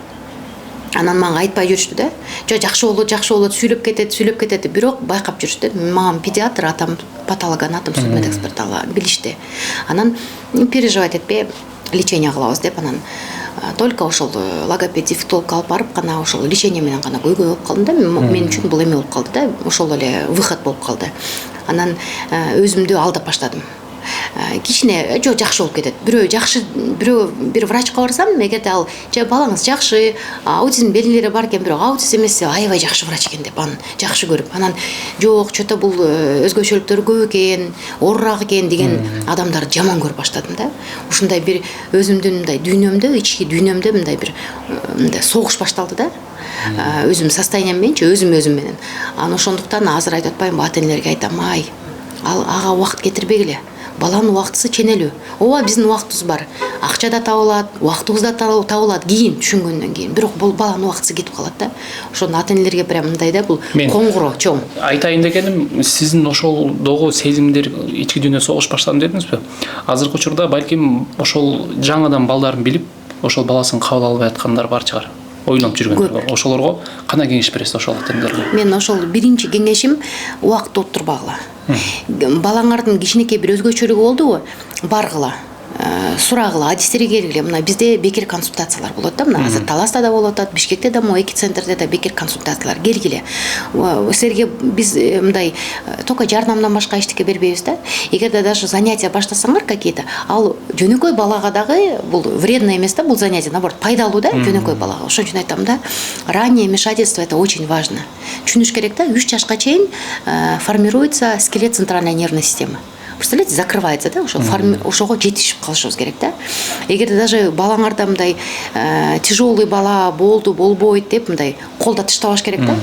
Speaker 4: Анан мага айтпай жүрүштү да. Жакшы болот, сүйлөп кетет, бирок байкап жүрүштү. Мага педиатр, атам патологоанатом, судмедэксперт билишти. Анан переживать этпей, лечение кылабыз деп, анан только ошол логопед, дефектолог алып барып гана ошол лечение менен гана көйгөй болуп калдым да. Мен үчүн бул эме болуп калды да, ошол эле выход болуп калды. Анан өзүмдү алдап баштадым. Кичине жакшы болуп кетет. Бирөө бир врачка барсам, эгерде ал балаңыз жакшы, аутизм белгилери бар экен, бирок аутист эмес, аябай жакшы врач экен деп аны жакшы көрүп, анан жок, что-то бул өзгөчөлүктөр көп экен, оорураак экен деген адамдарды жаман көрүп баштадым да. Ушундай бир өзүмдүн мындай дүйнөмдө, ички дүйнөмдө мындай бир согуш башталды да. Өзүм состоянием мененчи, өзүм менен. Анан ошондуктан азыр айтып атпаймынбы, ата энелерге айтам, ага убакыт кетирбегиле. Баланын убактысы ченелүү. Ооба биздин убактыбыз бар. Акча да табылат, убактыбыз да табылат кийин, түшүнгөндөн кийин. Бирок бул баланын убактысы кетип калат да. Ошондо ата энелерге прям мындай да, бул коңгуроо чоң.
Speaker 3: Айтайын дегеним, сиздин ошолдогу сезимдер, ички дүйнө согуш баштадым дедиңизби? Азыркы учурда балким ошол жаңадан балдарын билип, ошол баласын кабыл албай аткандар бар чыгар. Ойлонуп жүргөндөр. Ошолорго кандай кеңеш бересиз ошол ата энелерге?
Speaker 4: Мен ошол биринчи кеңешим убакытты отурбагыла. Балаңардын кичинекей бир өзгөчөлүгү болдубу? Баргыла. Сурагыла, адистерге келгиле. Мына бизде бекер консультациялар болот да. Мына азыр Таласта да болуп атат, Бишкекте да, эки центрде да бекер консультациялар. Келгиле. Силерге биз мындай только жардамдан башка эчтеке бербейбиз да. Эгерде даже занятия баштасаңар какие-то, ал жөнөкөй балага дагы бул вредно эмес да, бул занятие, наоборот, пайдалуу да жөнөкөй балага. Ошон үчүн айтам да, раннее вмешательство это очень важно. Түшүнүш керек да, 3 жашка чейин формируется скелет центральной нервной системы. Представляете, закрывается, да, ошого жетишип калышыбыз керек да. Эгерде даже балаңарда мындай тяжелый бала болбойт деп мындай колдо таштабаш керек да.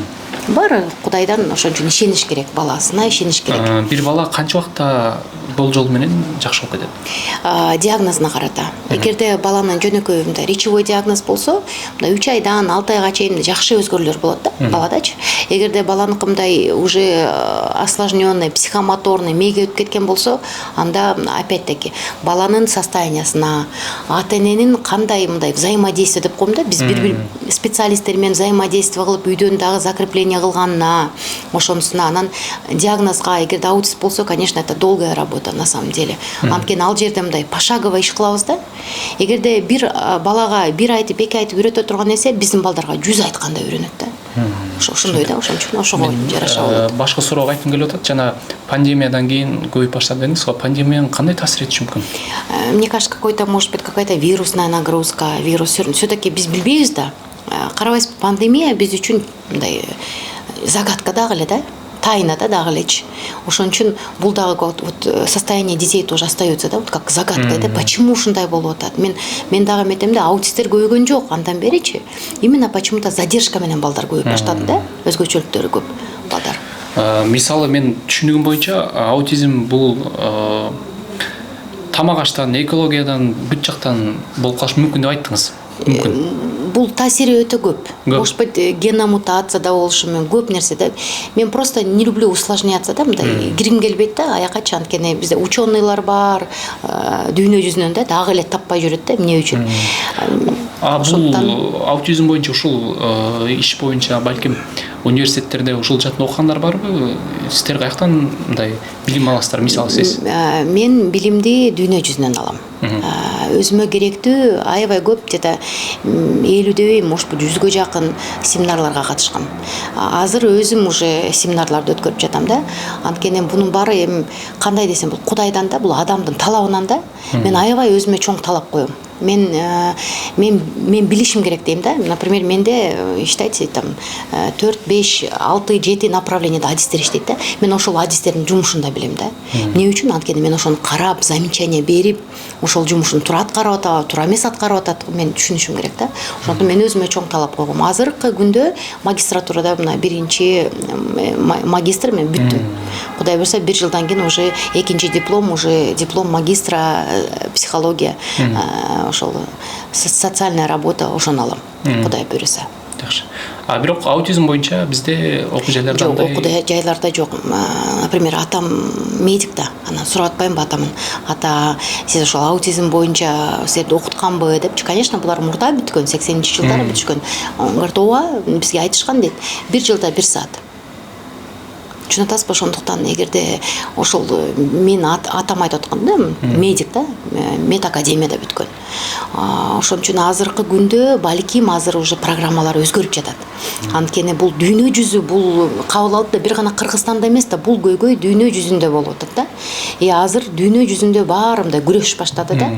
Speaker 4: Бар Кудайдан ошон үчүн ишениш керек, баласына ишениш керек.
Speaker 3: Бир бала канча убакта болжол менен жакшы болуп кетет?
Speaker 4: Диагнозуна карата. Эгерде баланын жөнөкөй мындай речевой диагноз болсо, мындай 3 айдан 6 айга чейин жакшы өзгөрүүлөр болот да, баладачы. Эгерде баланыкы мындай уже осложненный, психомоторный мээге өтүп кеткен болсо, анда опять-таки баланын состояниясына, ата эненин кандай мындай взаимодействие деп коем да, биз бир специалисттер менен взаимодействие кылып, үйдөн дагы закрепление кылганына, ошонусуна, анан диагнозга, эгерде аутист болсо, конечно, это долгая работа на самом деле. Анткени ал жерде мындай пошагово иш кылабыз да. Эгерде бир балага 1 айтып 2 айтып үйрөтө турган нерсе биздин балдарга 100 айтканда үйрөнөт да. Ошондой да, ошон үчүн ошого жараша болот.
Speaker 3: Башка суроо айткым келип атат. Жана пандемиядан кийин көбөйүп баштады дедиңиз го. Пандемиянын кандай таасир этиши мүмкүн?
Speaker 4: Мне кажется, может быть какая-то вирусная нагрузка, вирус. Все-таки биз билбейбиз да. Карабайсызбы, пандемия биз үчүн мындай загадка дагы эле да. Тайна да дагы элечи. Ошон үчүн бул дагы вот состояние детей тоже остается да, вот как загадка да, почему ушундай болуп атат. Мен дагы эметем да, аутисттер көбөйгөн жок андан беричи. Именно почему-то задержка менен балдар көбөйүп баштады да, өзгөчөлүктөрү көп балдар.
Speaker 3: Мисалы мен түшүнүгүм боюнча аутизм бул тамак аштан, экологиядан бүт жактан болуп калышы мүмкүн деп айттыңыз. Мүмкүн.
Speaker 4: бул таасири өтө көп. Может быть, геномутация да болушу мүмкүн, көп нерсе да. Мен просто не люблю усложняться да, мындай киргим келбейт да, аяка анткени бизде ученыйлар бар, дүйнө жүзүнөн да дагы эле таппай жүрөт да, эмне үчүн.
Speaker 3: Бул аутизм боюнча ушул иш боюнча балким университеттерде ушул жатын окугандар барбы? Сиздер каяктан мындай билим аласыздар, мисалы сиз?
Speaker 4: Мен билимди дүйнө жүзүнөн алам. Өзүмө керектүү аябай көп, где-то 50-дөй, может быть 100-гө жакын семинарларга катышкам. Азыр өзүм уже семинарларды өткөрүп жатам да. Анткени бунун баары эми кандай десем, бул Кудайдан да, бул адамдын талабынан да. Мен аябай өзүмө чоң талап коем. Мен билишим керек дейм да. Например, менде иштейт там 4, 5, 6, 7 направленияда адистер иштейт да. Мен ошол адистердин жумушун да билем да. Эмне үчүн? Анткени мен ошону карап, замечание берип, ошол жумушун туура аткарып атат, туура эмес аткарып атат, мен түшүнүшүм керек да. Ошондон мен өзүмө чоң талап койгом. Азыркы күндө магистратурада мына биринчи магистр мен бүттүм. Кудай буйрса 1 жылдан кийин уже экинчи диплом, уже диплом магистра психология, ошол социальная работа ошону алам. Кудай буйрса.
Speaker 3: Жакшы. Бирок аутизм боюнча бизде окуу жайларда
Speaker 4: жок, окуу жайларда жок. Например, атам медик да. Анан сурап атпаймынбы атамын. Ата, сиз ошол аутизм боюнча силерди окутканбы депчи. Конечно, булар мурда бүткөн, 80-жылдары бүткөн. Говорит, ооба, бизге айтышкан дейт. 1 жылда 1 саат. Чын атасызбы, ошондуктан эгерде ошол мен атам айтып аткан да, медик да, медакадемияда бүткөн. Ошон үчүн азыркы күндө балким азыр уже программалар өзгөрүп жатат. Анткени бул дүйнө жүзү, бул кабыл алып да бир гана Кыргызстанда эмес да, бул көйгөй дүйнө жүзүндө болуп атат да. Азыр дүйнө жүзүндө баары мындай күрөш баштады да.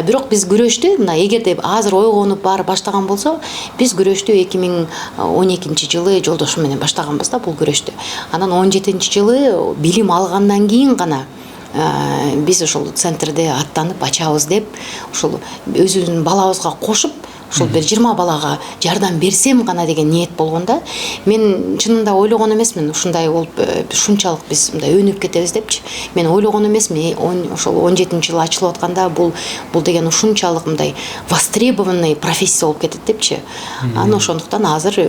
Speaker 4: Бирок биз күрөштү, мына эгерде азыр ойгонуп баары баштаган болсо, биз күрөштү 2012-жылы жолдошум менен баштаганбыз да бул күрөштү. Анан 2017-жылы билим алгандан кийин гана биз ошол центрде аттанып ачабыз деп, ошол өзүбүздүн балабызга кошуп, ошол бир 20 балага жардам берсем гана деген ниет болгонда, мен чынында ойлогон эмесмин, ушундай болуп ушунчалык биз мындай өнүп кетебиз депчи. Мен ойлогон эмесмин, ошол 17-жылы ачылып атканда бул деген ушунчалык мындай востребованный профессия болуп кетет депчи. Анан ошондуктан азыр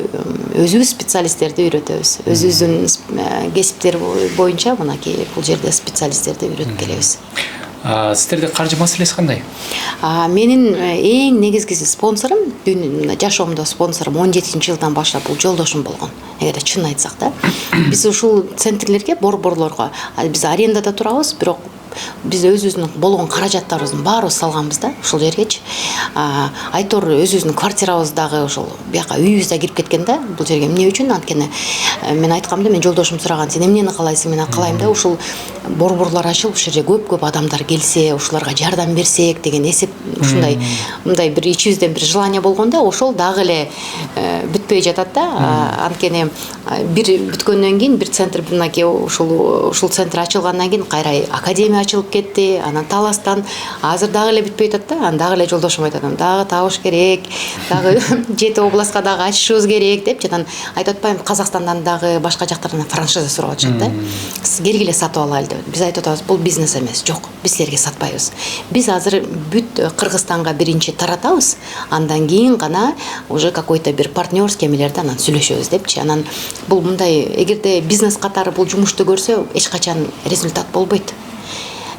Speaker 4: өзүбүз специалисттерди үйрөтөбүз. Өзүбүздүн кесиптер боюнча мынакей бул жерде специалисттерди үйрөтүп келебиз.
Speaker 3: Сиздерде каржы маселеси кандай?
Speaker 4: Менин эң негизгиси спонсорум, жашоомдо спонсорум 17-жылдан баштап бул жолдошум болгон. Эгерде чын айтсак да, биз ушул центрлерге, борборлорго, биз арендада турабыз, бирок биз өзүбүздүн болгон каражаттарыбыздын баарын салганбыз да ушул жергечи. Айтор өзүбүздүн квартирабыз дагы ошол бияка үйүбүз да кирип кеткен да бул жерге. Эмне үчүн? Анткени мен айткам да, мен жолдошум сураган, сен эмнени каалайсың? Мен каалайм да ушул борборлор ачылып, ушул жерге көп адамдар келсе, ушуларга жардам берсек деген эсеп, ушундай мындай бир ичибизден бир желание болгондо, ошол дагы эле бүтпөй жатат да. Анткени бир бүткөндөн кийин бир центр мынакей ушул центр ачылгандан кийин кайра академия ачылып кетти, анан Таластан азыр дагы эле бүтпөй атат да. Анан дагы эле жолдошум айтат, дагы табыш керек, дагы 7 областка дагы ачышыбыз керек деп, анан айтып атпаймынбы, Казакстандан дагы башка жактардан франшиза сурап атышат да. Сиз келгиле сатып алайлы деп. Биз айтып атабыз, бул бизнес эмес, жок, биз силерге сатпайбыз. Биз азыр бүт Кыргызстанга биринчи таратабыз, андан кийин гана уже какой-то бир партнерский эмелерди анан сүйлөшөбүз депчи. Анан бул мындай, эгерде бизнес катары бул жумушту көрсө, эч качан результат болбойт.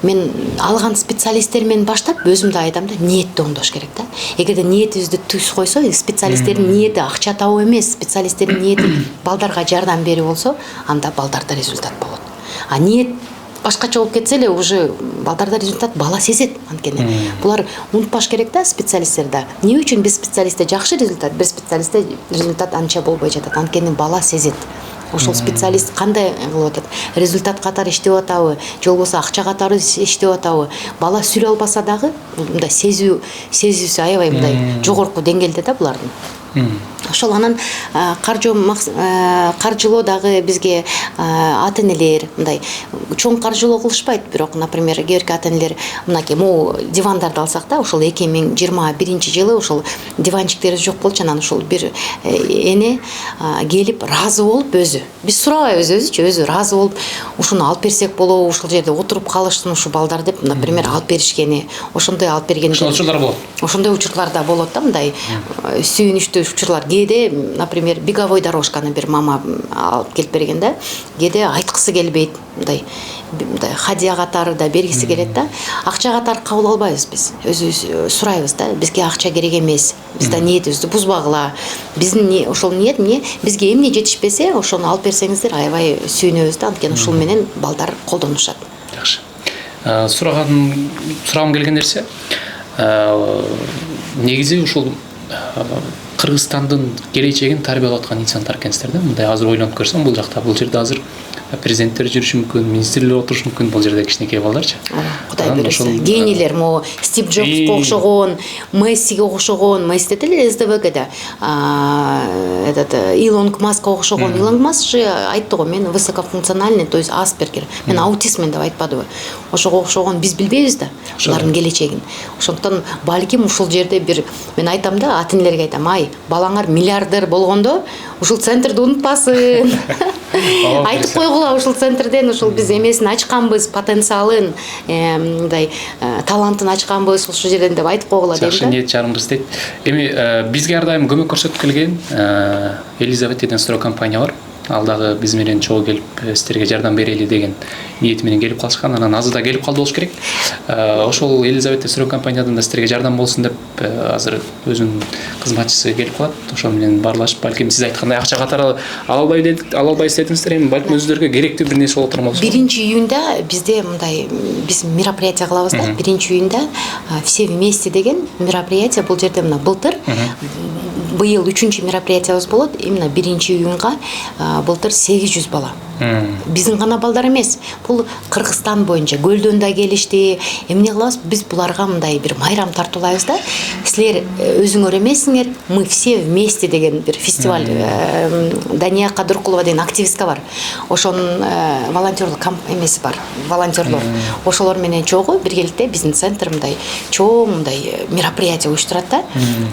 Speaker 4: Мен алган специалисттер менен баштап өзүм да айтам да, ниетти оңдош керек да. Эгерде ниетибизди түз койсо, специалисттердин ниети акча табуу эмес, специалисттердин ниети балдарга жардам берүү болсо, анда балдарда результат болот. А ниет башкача болуп кетсе эле, уже балдарда результат бала сезет. Анткени булар унутпаш керек да, специалисттерде. Эмне үчүн биз специалистте жакшы результат, бир специалистте результат анча болбой жатат. Анткени бала сезет. Ошол специалист кандай кылып атат? Результат катары иштеп атабы, же болбосо акча катары иштеп атабы? Бала сүйлөй албаса дагы, мындай сезүүсү аябай мындай жогорку деңгээлде да булардын. Ошол анан каржылоо дагы бизге ата-энелер мындай чоң каржылоо кылышпайт, бирок, например, кээ бирки ата-энелер мынакей могу дивандарды алсак да, ошол 2021-жылы ошол диванчиктерибиз жок болчу, анан ошол бир эне келип ыраазы болуп өзү. Биз сурабайбыз, өзү ыраазы болуп, ушуну алып берсек болобу, ушул жерде отуруп калышсын ушу балдар деп, например, алып беришкени, ошондой алып бергенде.
Speaker 3: Ошол учурлар болот.
Speaker 4: Ошондой учурлар да болот да, мындай сүйүнүчтүү учурлар. Кээде, например, беговой дорожканы бир мама алып келип берген да, кээде айткысы келбейт, мындай хадия катары да бергиси келет да. Акча катары кабыл албайбыз биз. Өзүбүз сурайбыз да, бизге акча керек эмес. Биз да ниетибизди бузбагыла. Биздин ошол ниет бизге эмне жетишпесе, ошону алып берсеңиздер аябай сүйүнөбүз да, анткени ушул менен балдар колдонушат.
Speaker 3: Жакшы. Сурагым келген нерсе, негизи ушул Кыргызстандын келечегин тарбиялап аткан инсандар экенсиздер да. Мындай азыр ойлонуп көрсөм, бул жакта, бул жерде азыр президенттер жүрүшү мүмкүн, министрлер отурушу мүмкүн, бул жерде кичинекей балдарчы.
Speaker 4: Кудай буйруса. Генийлер, могу Стив Джобско окшогон, Мессиге окшогон, Месси деле СДВГде. Этот Илон Маскка окшогон. Илон Маск же айтты го, мен высокофункциональный, то есть Аспергер. Мен аутизммен деп айтпадыбы. Ошого окшогон биз билбейбиз да, булардын келечегин. Ошондуктан балким ушул жерде бир, мен айтам да, ата-энелерге айтам, ай, балаңар миллиардер болгондо, ушул центрди унутпасын. Айтып койгула, ушул центрден ушул биз эмесин ачканбыз, потенциалын, мындай талантын ачканбыз ушул жерден деп айтып койгула дейм да.
Speaker 3: Жакшы ниет жарымдыр дейт. Эми бизге ар дайым көмөк көрсөтүп келген Елизавета деген строй компания бар. Ал дагы биз менен чогуу келип сиздерге жардам берели деген ниети менен келип калышкан. Анан азыр да келип калды болуш керек. Ошол Елизавета строй компаниядан да сиздерге жардам болсун деп азыр өзүнүн кызматчысы келип калат. Ошол менен баарлашып, балким сиз айткандай акча катары ала албайбыз дедиңиздер, эми балким өзүлөргө керектүү бир нерсе болот турмак.
Speaker 4: 1-июнда бизде мындай биз мероприятие кылабыз да. 1-июнда все вместе деген мероприятие, бул жерде мына былтыр быйыл 3-чү мероприятиябыз болот. Именно 1-июнга былтыр 800 бала. Биздин гана балдар эмес. Бул Кыргызстан боюнча Көлдөн да келишти. Эмне кылабыз? Биз буларга мындай бир майрам тартуулайбыз да. Силер өзүңөр эмессиңер, мы все вместе деген бир фестиваль. Дания Кадыркулова деген активистка бар. Ошонун волонтерлук эмеси бар. Волонтерлор. Ошолор менен чогуу биргеликте биздин центр мындай чоң мындай мероприятие уюштурат да.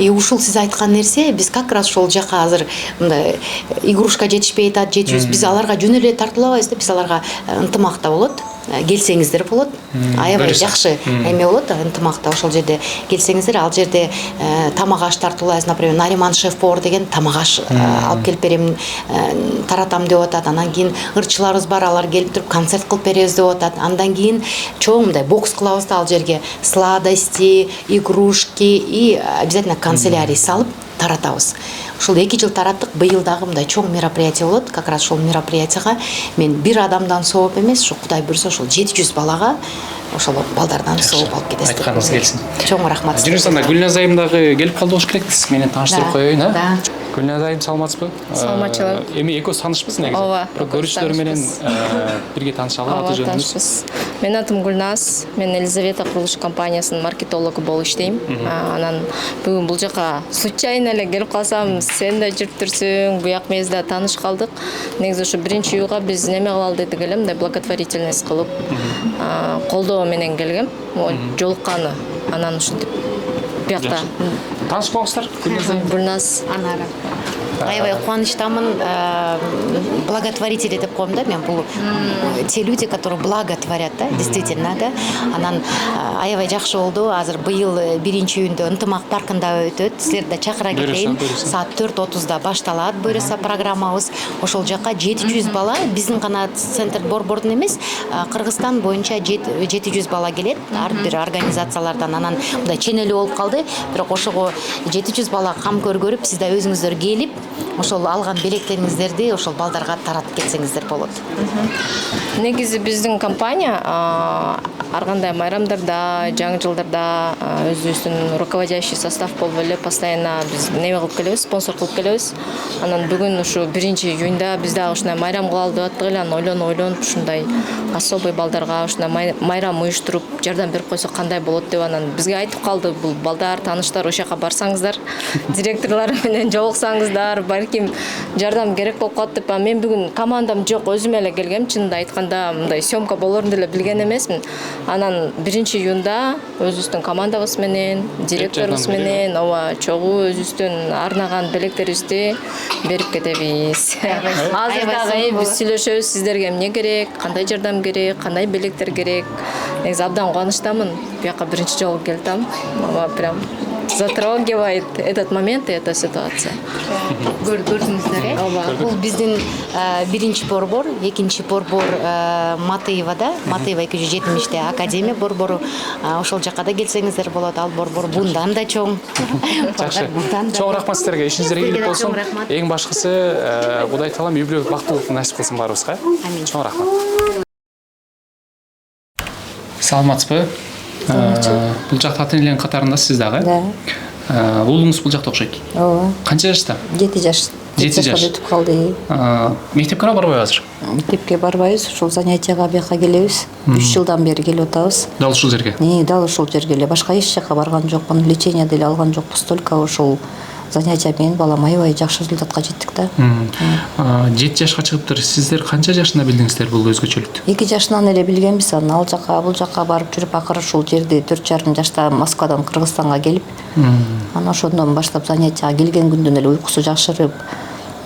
Speaker 4: И ушул сиз айткан нерсе, биз как раз ошол жака азыр мындай игрушка жетишпей атат, жетишпейбиз. Биз аларга жөн эле тартуулабайбыз да, биз аларга ынтымакта болот. Келсеңиздер болот. Аябай жакшы эме болот, ынтымакта ошол жерде келсеңиздер, ал жерде тамак аш тартуулайбыз. Например, Нариман шеф-повар деген тамак аш алып келип берем, таратам деп атат. Андан кийин ырчыларыбыз бар, алар келип туруп концерт кылып беребиз деп атат. Андан кийин чоң мындай бокс кылабыз да, ал жерге сладости, игрушки и обязательно канцелярий салып таратабыз. Ушул 2 жыл тараттык, быйыл дагы мындай чоң мероприятие болот. Как раз ошол мероприятияга мен бир адамдан сооп эмес, ушу Кудай буйруса ошол 700 балага ошол балдардан сооп алып кетесиз.
Speaker 3: Айтканыңыз келсин.
Speaker 4: Чоң рахмат.
Speaker 3: Жүрүңүз, Гүлназ айым дагы келип калды болуш керек. Сиз менен тааныштырып коеюн, а?
Speaker 4: Да.
Speaker 3: Гүлназ айым, саламатсызбы?
Speaker 10: Саламатчылык.
Speaker 3: Эми экөөбүз таанышпыз негизи.
Speaker 10: Ооба.
Speaker 3: Бирок көрүүчүлөр менен бирге таанышалы, аты жөнүңүз.
Speaker 10: Менин атым Гүлназ. Мен Елизавета курулуш компаниясынын маркетологу болуп иштейм. Анан бүгүн бул жака случайно эле келип калсам, сен да жүрүп турсуң, буяк мезде тааныш калдык. Негизи ушу 1-июнга биз неме кылалы дедик эле, мындай благотворительность кылып, колдоо менен келгем. Жолукканы. Анан ушинтип буякта
Speaker 3: Тааныш болуңуздар.
Speaker 10: Гүлназ.
Speaker 4: Анара. Аябай кубанычтамын, благотворители деп коем да, мен бул те люди, которые благотворят, да, действительно, да. Анан аябай жакшы болду. Азыр быйыл 1-июнда ынтымак паркында өтөт. Силерди да чакыра кетейин. Саат 4:30 башталат буйруса программабыз. Ошол жака 700 бала, биздин гана центр борбордун эмес, Кыргызстан боюнча 700 бала келет, ар бир организациялардан. Анан мындай ченели болуп калды, бирок ошого 700 бала кам көргөрүп, сиз да өзүңүздөр келип, ошол алган белектериңиздерди ошол балдарга таратып кетсеңиздер болот.
Speaker 10: Негизи биздин компания ар кандай майрамдарда, жаңы жылдарда өзүбүздүн руководящий состав болуп эле постоянно биз неме кылып келебиз, спонсор кылып келебиз. Анан бүгүн ушу 1-июнда биз дагы ушундай майрам кылалы деп аттык эле, анан ойлонуп ушундай особый балдарга ушундай майрам уюштуруп жардам берип койсок кандай болот деп анан бизге айтып калды. Бул балдар, тааныштар, ошол жака барсаңыздар, директорлор менен жолуксаңыздар, балким жардам керек болуп калат деп. Мен бүгүн командам жок, өзүм эле келгем. Чынында айтканда мындай съемка болорун деле билген эмесмин. Анан 1-июнда өзүбүздүн командабыз менен, директорубуз менен, ооба, чогуу өзүбүздүн арнаган белектерибизди берип кетебиз. Азыр дагы биз сүйлөшөбүз, сиздерге эмне керек, кандай жардам керек, кандай белектер керек. Негизи абдан кубанычтамын. Буяка 1-чи жолу келдим. Ооба, прям затрагивает этот момент и эта ситуация.
Speaker 4: Көрдүңүздөр, бул биздин 1-чи борбор, 2-чи борбор Матыевада, Матыева 270-те академия борбору. Ошол жака да келсеңиздер болот. Ал борбор bundan да чоң.
Speaker 3: Жакшы. Чоң рахмат сиздерге. Ишиңиздер ийгилик болсун. Эң башкысы Кудай таалам үй бүлөлүк бактылык насип кылсын баарыбызга. Чоң рахмат. Саламатсызбы? Бул жакта ата-энелердин катарында сиз дагы? Да. Уулуңуз бул жакта окшойт. Ооба. Канча жашта?
Speaker 11: 7 жаш.
Speaker 3: 7 жаш.
Speaker 11: Өтүп калды.
Speaker 3: Мектепке барбайбы азыр?
Speaker 11: Мектепке барбайбыз, ушул занятияга бияка келебиз. 3 жылдан бери келип атабыз.
Speaker 3: Дал ушул жерге?
Speaker 11: Дал ушул жерге эле. Башка эч жака барган жокмун, лечение деле алган жокпуз, только ушул занятия менен балам аябай жакшы результатка жеттик да.
Speaker 3: 7 жашка чыгыптыр. Сиздер канча жашында билдиңиздер бул өзгөчөлүктү?
Speaker 11: 2 жашынан эле билгенбиз, анан ал жака, бул жака барып жүрүп, акыры ушул жерди 4,5 жашта Москвадан Кыргызстанга келип, анан ошондон баштап занятияга келген күндөн эле уйкусу жакшырып,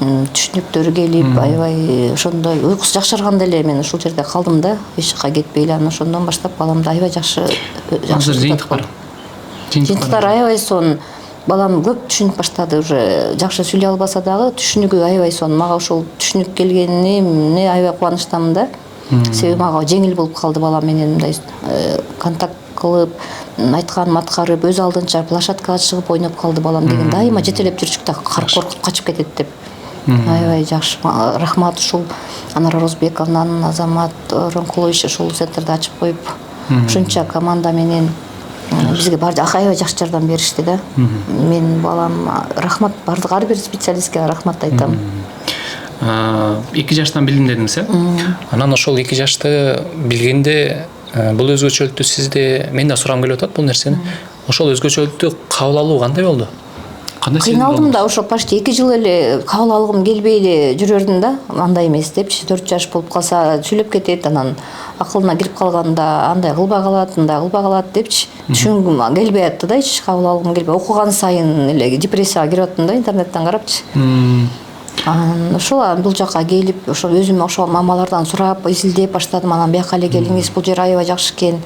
Speaker 11: түшүнүктөр келип, аябай ошондой уйкусу жакшырганда эле мен ушул жерде калдым да, эч жака кетпей эле. Анан ошондон баштап баламда аябай жакшы.
Speaker 3: Азыр жыйынтык бар.
Speaker 11: Жыйынтыктар аябай сонун. Балам көп түшүнүп баштады, уже жакшы сүйлөй албаса дагы түшүнүгү аябай сонун. Мага ушул түшүнүк келгенине аябай кубанычтамын да. Себеби мага жеңил болуп калды балам менен мындай контакт кылып, айтканын аткарып, өз алдынча площадкага чыгып ойноп калды балам деген. Дайыма жетелеп жүрчүк да, коркуп качып кетет деп. Аябай жакшы. Рахмат ушул Анар Розбековнан, Азамат Ронкулович ушул центрди ачып коюп, ушунча команда менен бизге аябай жакшы жардам беришти да. Мен балам рахмат, бардык ар бир специалистке рахмат айтам.
Speaker 3: 2 жаштан билдим дедиңиз, Анан ошол 2 жашты билгенде бул өзгөчөлүктү сизде, мен да сурам келип атат бул нерсени. Ошол өзгөчөлүктү кабыл алуу кандай болду? Кандай сезим болду?
Speaker 11: Кыйналдым да, ошо почти 2 жыл эле кабыл алгым келбей эле жүрөрдүм да. Андай эмес депчи, 4 жаш болуп калса сүйлөп кетет, анан акылына кирип калганда андай кылбай калат, мындай кылбай калат депчи. Түшүнгүм келбей атты да, эч кабыл алгым келбей. Окуган сайын эле депрессияга кирип аттым да, интернеттен карапчы. Ошол бул жака келип, ошо өзүм ошол мамалардан сурап, изилдеп баштадым. Анан бияка эле келиңиз, бул жер аябай жакшы экен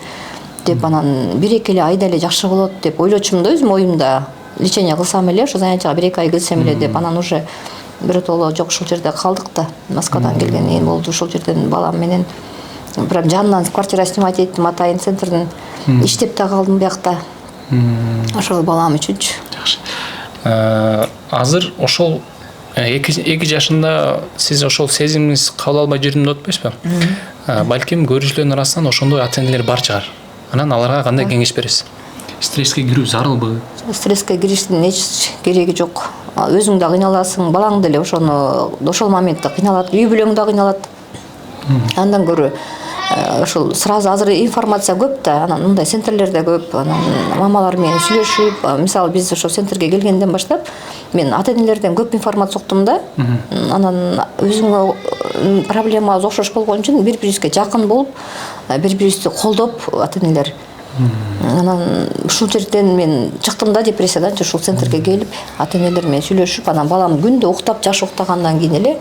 Speaker 11: деп, анан 1-2 эле айда эле жакшы болот деп ойлочумун да, өзүм оюмда. Лечение кылсам эле, ошо занятияга 1-2 ай келсем эле деп, анан уже биротоло жок, ушул жерде калдык да. Москвадан келгенден болду, ушул жерден балам менен прям жанынан квартира снимать эттим, атайын центрдин. Иштеп да калдым биякта. Ошол балам үчүнчү.
Speaker 3: Жакшы. Азыр ошол 2 жашында сиз ошол сезимиңиз кабыл албай жүрдүм деп атпайсызбы? Балким көрүүчүлөрдүн арасынан ошондой ата-энелер бар чыгар. Анан аларга кандай кеңеш бересиз? Стресске кирүү зарылбы?
Speaker 11: Стресске кириштин эч кереги жок. Өзүң да кыйналасың, балаң деле ошол моментте кыйналат, үй бүлөң да кыйналат. Андан көрө ошол сразу азыр информация көп да, анан мындай центрлерде көп, анан мамалар менен сүйлөшүп, мисалы биз ошо центрге келгенден баштап мен ата-энелерден көп информация уктум да. Анан өзүңө проблемабыз окшош болгон үчүн бири-бирибизге жакын болуп, бири-бирибизди колдоп ата-энелер. Анан ушул жерден мен чыктым да депрессиядан, ушул центрге келип, ата-энелер менен сүйлөшүп, анан балам күндө уктап, жакшы уктагандан кийин эле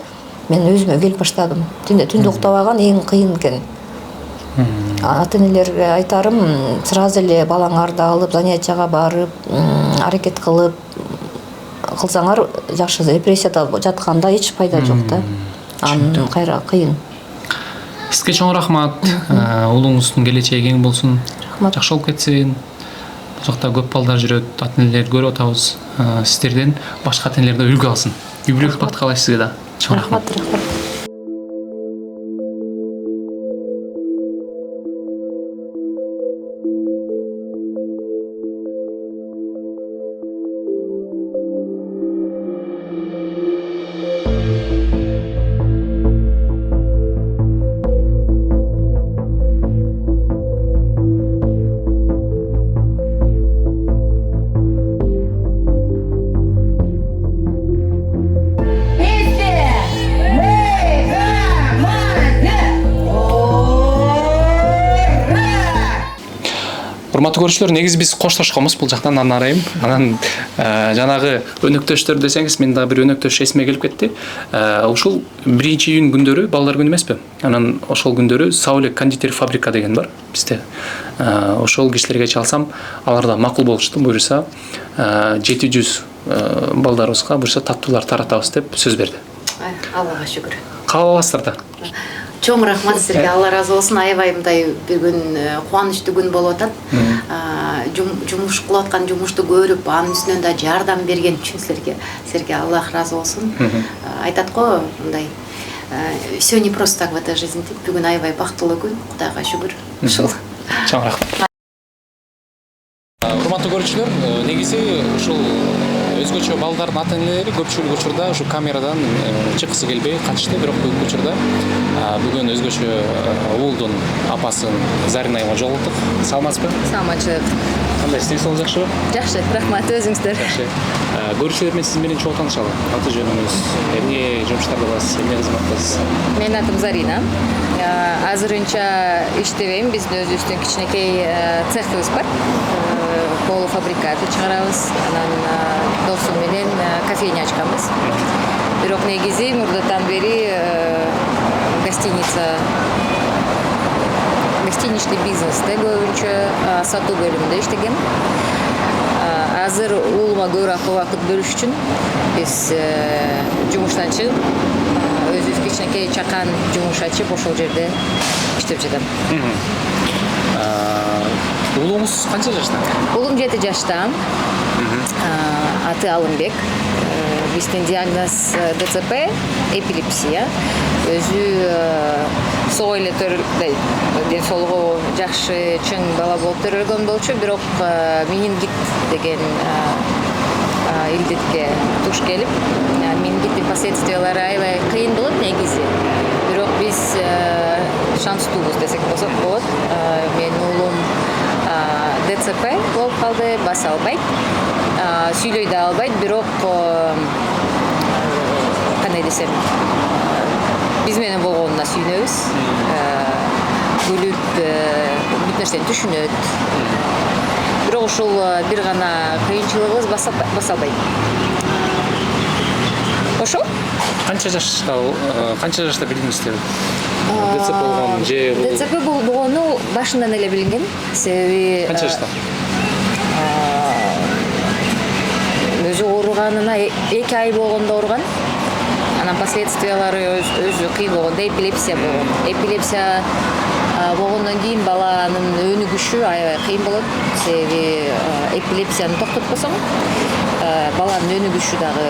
Speaker 11: мен өзүмө келип баштадым. Түндө уктабаган эң кыйын экен. Ата-энелерге айтарым, сразу эле балаңарды алып, занятияга барып, аракет кылсаңар жакшы. Депрессияда жатканда эч пайда жок да. Анын кайра кыйын.
Speaker 3: Сизге чоң рахмат. Уулуңуздун келечеги кең болсун. Жакшы болуп кетсин. Бул жакта көп балдар жүрөт, ата-энелерди көрүп атабыз. Сиздерден башка ата-энелер да үлгү алсын. Үй бүлөлүк бакыт каалайбыз сизге да. Чоң рахмат. Урматтуу көрүүчүлөр, негизи биз коштошконбуз бул жактан анарайым. Анан жанагы өнөктөштөр десеңиз, мен дагы бир өнөктөш эсиме келип кетти. Ушул биринчи июнь күндөрү балдар күнү эмеспи? Анан ошол күндөрү Сауле кондитер фабрика деген бар бизде. Ошол кишилерге чалсам, алар да макул болушту. Буюрса 700 балдарыбызга буюрса таттуулар таратабыз деп сөз берди.
Speaker 4: Аллага шүгүр.
Speaker 3: Кабыл аласыздар да.
Speaker 4: Чоң рахмат сизге. Алла разы болсун. Аябай мындай бир күн кубанычтуу күн болуп атат. Жумуш кылып аткан жумушту көрүп, анын үстүнөн да жардам берген үчүн силерге Аллах разы болсун. Айтат го, мындай все не просто так в этой жизни. Бүгүн аябай бактылуу күн. Кудайга шүгүр. Ушул.
Speaker 3: Чоң рахмат. Урматтуу көрүүчүлөр, негизи ушул өзгөчө балдардын ата-энелери көпчүлүк учурда ушу камерадан чыккысы келбей качышты, бирок бүгүнкү учурда бүгүн өзгөчө уулдун апасын Заринайга жолуктук. Саламатсызбы?
Speaker 10: Саламатчылык.
Speaker 3: Кандай иштейсиз, жакшыбы?
Speaker 10: Жакшы, рахмат, өзүңүздөр.
Speaker 3: Жакшы. Көрүүчүлөр менен сиз менен чогуу таанышалы. Аты жөнүңүз, эмне жумуштарда басасыз, эмне кызматтасыз?
Speaker 10: Менин атым Зарина. Азырынча иштебейм. Биздин өзүбүздүн кичинекей цехыбыз бар. Полуфабрикаты чыгарабыз. Анан досум менен кофейня ачканбыз. Бирок негизи мурдатан бери гостиничный бизнесте көбүнчө сатуу бөлүмүндө иштегем. Азыр уулума көбүрөөк убакыт бөлүш үчүн биз жумуштан чыгып өзүбүз кичинекей чакан жумуш ачып ошол жерде иштеп жатам.
Speaker 3: Уулуңуз канча жашта?
Speaker 10: Уулум 7 жашта. Аты Алымбек. Биздин диагноз ДЦП, эпилепсия. Өзү соо эле ден соолугу жакшы чың бала болуп төрөлгөн болчу, бирок менингит деген илдетке туш келип, менингиттин последствиялары аябай кыйын болот негизи. Бирок биз шанстуубуз десек болот. Менин уулум ДЦП болуп калды, баса албайт, сүйлөй да албайт, бирок кандай десем, биз менен болгонуна сүйүнөбүз, күлүп, бүт нерсени түшүнөт. Бирок ушул бир гана кыйынчылыгыбыз баса албайт. Ошол?
Speaker 3: Канча жашта билдиңиздер? ДЦП болгон же
Speaker 10: ДЦП болгону башынан эле билинген. Себеби
Speaker 3: канча жашта?
Speaker 10: Өзү ооруганына 2 ай болгондо ооруган. Анан последствиялары өзү кыйын болгондо эпилепсия болгон. Эпилепсия болгондон кийин баланын өнүгүшү аябай кыйын болот. Себеби эпилепсияны токтотпосоң, баланын өнүгүшү дагы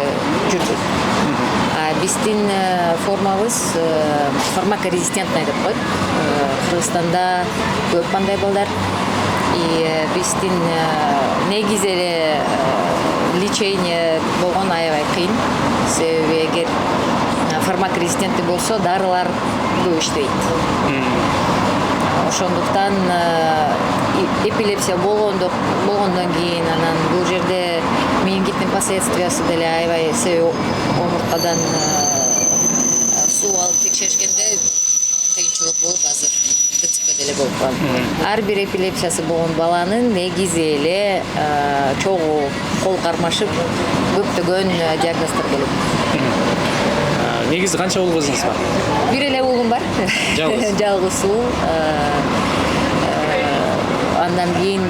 Speaker 10: жүрбөйт. Биздин формабыз фармакорезистентный деп коет. Кыргызстанда көп андай балдар. Биздин негизи эле лечение болгон аябай кыйын. Себеби эгер фармакорезистентный болсо дарылар көп иштебейт. Ошондуктан эпилепсия болгондон кийин анан бул жерде менингиттин последствиясы деле аябай, себеби омурткадан суу алып текшеришкенде кыйынчылык болуп азыр ДЦП деле болуп калды. Ар бир эпилепсиясы болгон баланын негизи эле чогуу кол кармашып көптөгөн диагноздор болот.
Speaker 3: Негизи канча уул кызыңыз бар?
Speaker 10: Бир эле уулум бар. Жалгыз уул. Андан кийин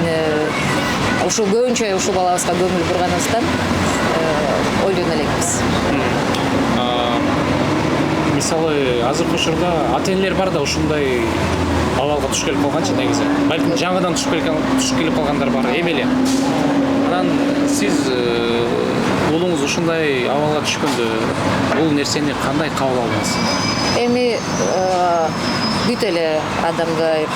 Speaker 10: ушул көбүнчө ушул балабызга көңүл бурганыбыздан ойлоно элекпиз.
Speaker 3: Мисалы, азыркы учурда ата-энелер бар да ушундай абалга туш келип калганчы негизи. Балким жаңыдан туш келип калгандар бар, эмеле. Анан сиз уулуңуз ушундай абалга түшкөндө бул нерсени кандай кабыл алдыңыз?
Speaker 10: Эми бүт эле адамдар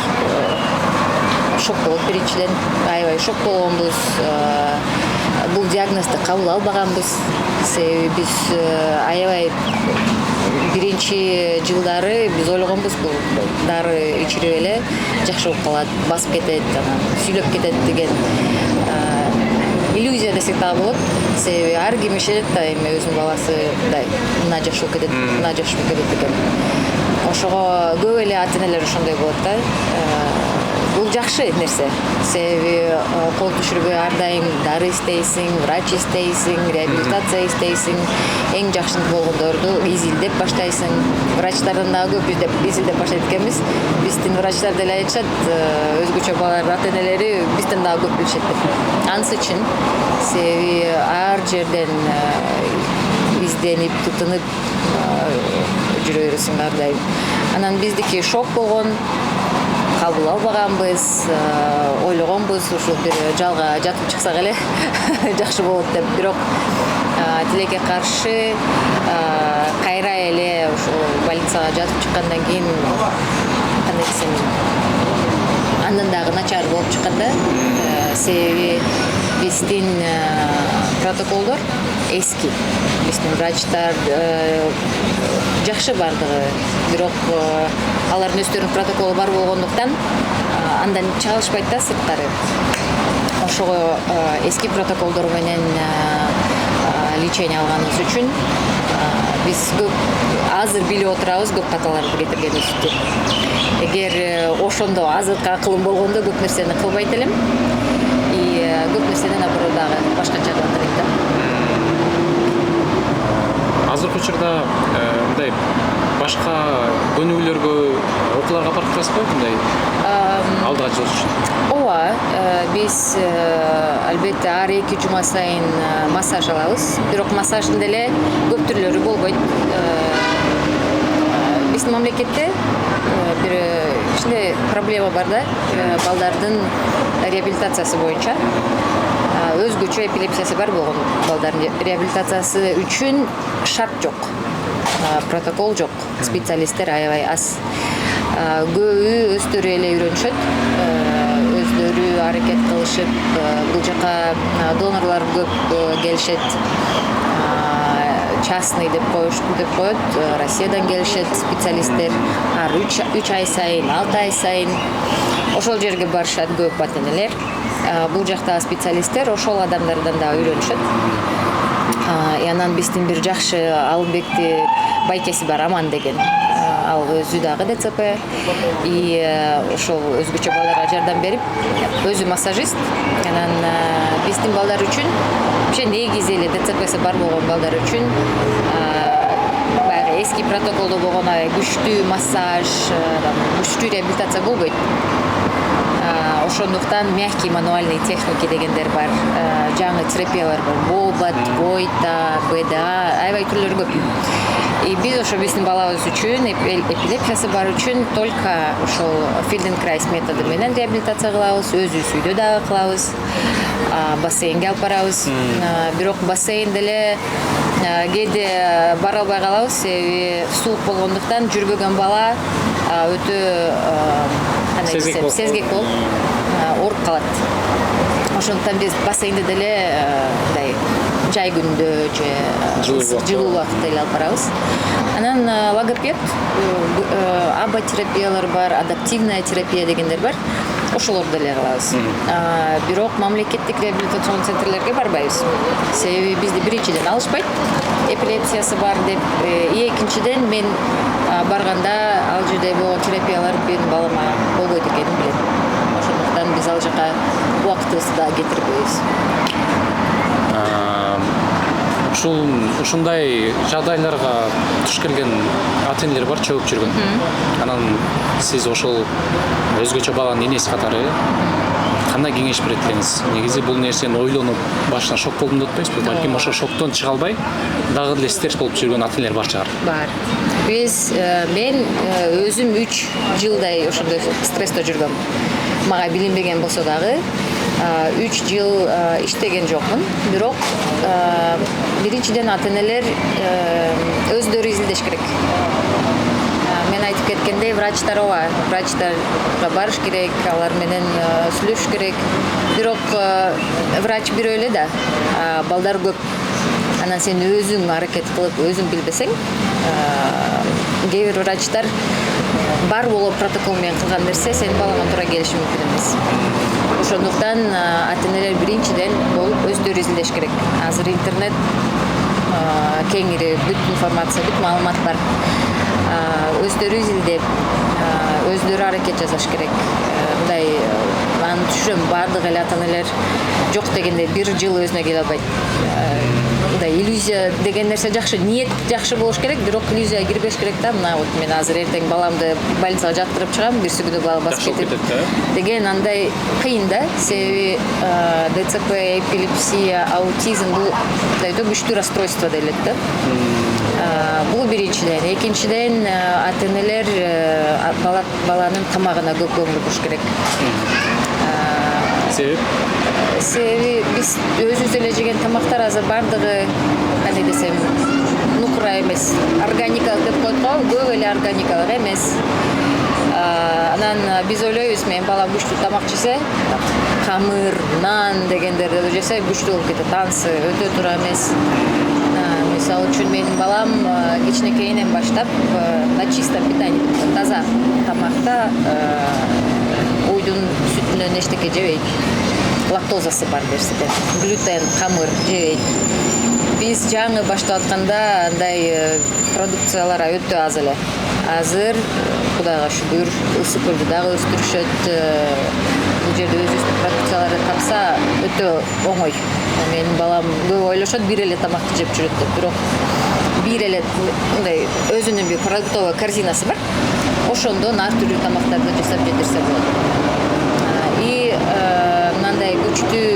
Speaker 10: шок болот биринчиден, аябай шок болгонбуз. Бул диагнозду кабыл албаганбыз. Себеби биз аябай биринчи жылдары биз ойлогонбуз бул дары ичирип эле жакшы болуп калат, басып кетет, анан сүйлөп кетет деген иллюзия десек дагы болот. Себеби ар ким ишенет да эми өзүнүн баласыдай мына жакшы болуп кетет, мына жакшы болуп кетет деген. Ошого көп эле ата-энелер ошондой болот да. бул жакшы нерсе. Себеби кол түшүрбөй ар дайым дары издейсиң, врач издейсиң, реабилитация издейсиң. Эң жакшы болгондорду изилдеп баштайсың. Врачтардан дагы көп изилдеп баштайт экенбиз. Биздин врачтар деле айтышат, өзгөчө балалар ата-энелери бизден дагы көп билишет деп. Анысы үчүн себеби ар жерден изденип, тутунуп жүрө бересиң ар дайым. Анан биздики шок болгон, кабыл албаганбыз, ойлогонбуз ушул бир жалга жатып чыксак эле жакшы болот деп. Бирок тилекке каршы кайра эле ушул больницага жатып чыккандан кийин кандай десем, андан дагы начар болуп чыкканда, себеби биздин протоколдор эски. Биздин врачтар жакшы бардыгы, бирок алардын өздөрүнүн протоколу бар болгондуктан андан чагылышпайт да сырттары. Ошого эски протоколдор менен лечение алганыбыз үчүн биз көп азыр билип отурабыз көп каталарды кетиргенибизди. Эгер ошондо азыркы акылым болгондо көп нерсени кылбайт элем. И көп нерсени наоборот дагы башкача кылат элем да.
Speaker 3: Азыркы учурда мындай башка көнүгүүлөргө, окууларга барып турасызбы мындай? Алдыга жылжыш үчүн.
Speaker 10: Ооба, биз албетте ар 2 жума сайын массаж алабыз. Бирок массаждын деле көп түрлөрү болбойт. Биздин мамлекетте бир кичине проблема бар да, балдардын реабилитациясы боюнча. Өзгөчө эпилепсиясы бар болгон балдардын реабилитациясы үчүн шарт жок. Протокол жок. Специалисттер аябай аз. Көбү өздөрү эле үйрөнүшөт. Өздөрү аракет кылышып, бул жака донорлор көп келишет. Частный деп коет, Россиядан келишет специалисттер. 3 ай сайын, 6 ай сайын ошол жерге барышат көп ата-энелер. Бул жакта специалисттер ошол адамдардан да үйрөнүшөт. Анан биздин бир жакшы Алымбекти байкеси бар, Аман деген. Ал өзү дагы ДЦП. И ошол өзгөчө балдарга жардам берип, өзү массажист. Анан биздин балдар үчүн, вообще негизи эле ДЦПси бар болгон балдар үчүн баягы эски протоколдо болгон күчтүү массаж, күчтүү реабилитация болбойт. Ошондуктан мягкий мануальный техники дегендер бар, жаңы терапиялар бар, Бобот, Войта, БДА, аябай түрлөрү көп. И биз ошо биздин балабыз үчүн, эпилепсиясы бар үчүн только ошол Фельденкрайс методу менен реабилитация кылабыз, өзүбүз үйдө дагы кылабыз, бассейнге алып барабыз. Бирок бассейн деле кээде бара албай калабыз, себеби суук болгондуктан жүрбөгөн бала өтө сезгек болуп ооруп калат. Ошондуктан биз бассейнде деле мындай жай күндө же жылуу убакытта эле алып барабыз. Анан логопед, аба терапиялар бар, адаптивная терапия дегендер бар. Ошолорду деле кылабыз. Бирок мамлекеттик реабилитацион центрлерге барбайбыз. Себеби бизди биринчиден алышпайт, эпилепсиясы бар деп. Экинчиден мен барганда ал жерде болгон терапиялар менин балама болбойт экенин билем. Ошондуктан биз ал жака убактыбызды да кетирбейбиз.
Speaker 3: Ушундай жагдайларга туш келген ата-энелер бар, чөгүп жүргөн. Анан сиз ошол өзгөчө баланын энеси катары кандай кеңеш берет элеңиз? Негизи бул нерсени ойлонуп, башына шок болдум деп атпайсызбы? Балким ошо шоктон чыга албай, дагы деле стресс болуп жүргөн ата-энелер бар чыгар.
Speaker 10: Бар. Мен өзүм 3 жылдай ошондой стрессте жүргөм. Мага билинбеген болсо дагы 3 жыл иштеген жокмун. Бирок биринчиден ата-энелер өздөрү изилдеш керек. Мен айтып кеткендей, врачтарга барыш керек, алар менен сүйлөшүш керек. Бирок врач бирөө эле да, балдар көп. Анан сен өзүң аракет кылып, өзүң билбесең, кээ бир врачтар бар болуп протокол менен кылган нерсе сенин балаңа туура келиши мүмкүн эмес. Ошондуктан ата-энелер биринчиден болуп өздөрү изилдеш керек. Азыр интернет кеңири, бүт информация, бүт маалымат бар. Өздөрү изилдеп, өздөрү аракет жасаш керек. Мындай аны түшүнөм, баардык эле ата-энелер жок дегенде 1 жыл өзүнө келе албайт. Мындай иллюзия деген нерсе жакшы, ниет жакшы болуш керек, бирок иллюзия кирбеш керек да. Мына вот мен азыр эртең баламды больницага жаткырып чыгам, бирси күнү бала басып кетет деген андай кыйын да. Себеби ДЦП, эпилепсия, аутизм бул күчтүү расстройство делет да. Бул биринчиден. Экинчиден ата-энелер баланын тамагына көп көңүл буруш керек. Себеби биз өзүбүз эле жеген тамактар азыр бардыгы кандай десем, нукура эмес, органикалык деп коет го, көп эле органикалык эмес. Анан биз ойлойбуз, менин балам күчтүү тамак жесе, камыр, нан дегендерди жесе күчтүү болуп кетет. Анысы өтө туура эмес. Мисалы үчүн менин балам кичинекейинен баштап на чистом питании, таза тамакта уйдун сүтүнөн эчтеке жебейт. Лактозасы бар дерсиден. Глютен, камыр жебейт. Биз жаңы баштап атканда андай продукциялар өтө аз эле. Азыр Кудайга шүгүр, ысык көлдү дагы өстүрүшөт. Бул жерде өзүбүздүн продукцияларды тапса өтө оңой. Менин балам көп ойлошот, бир эле тамакты жеп жүрөт деп, бирок бир эле мындай өзүнүн бир продуктовый корзинасы бар. Ошондон ар түрдүү тамактарды жасап жетирсе болот. И мындай күчтүү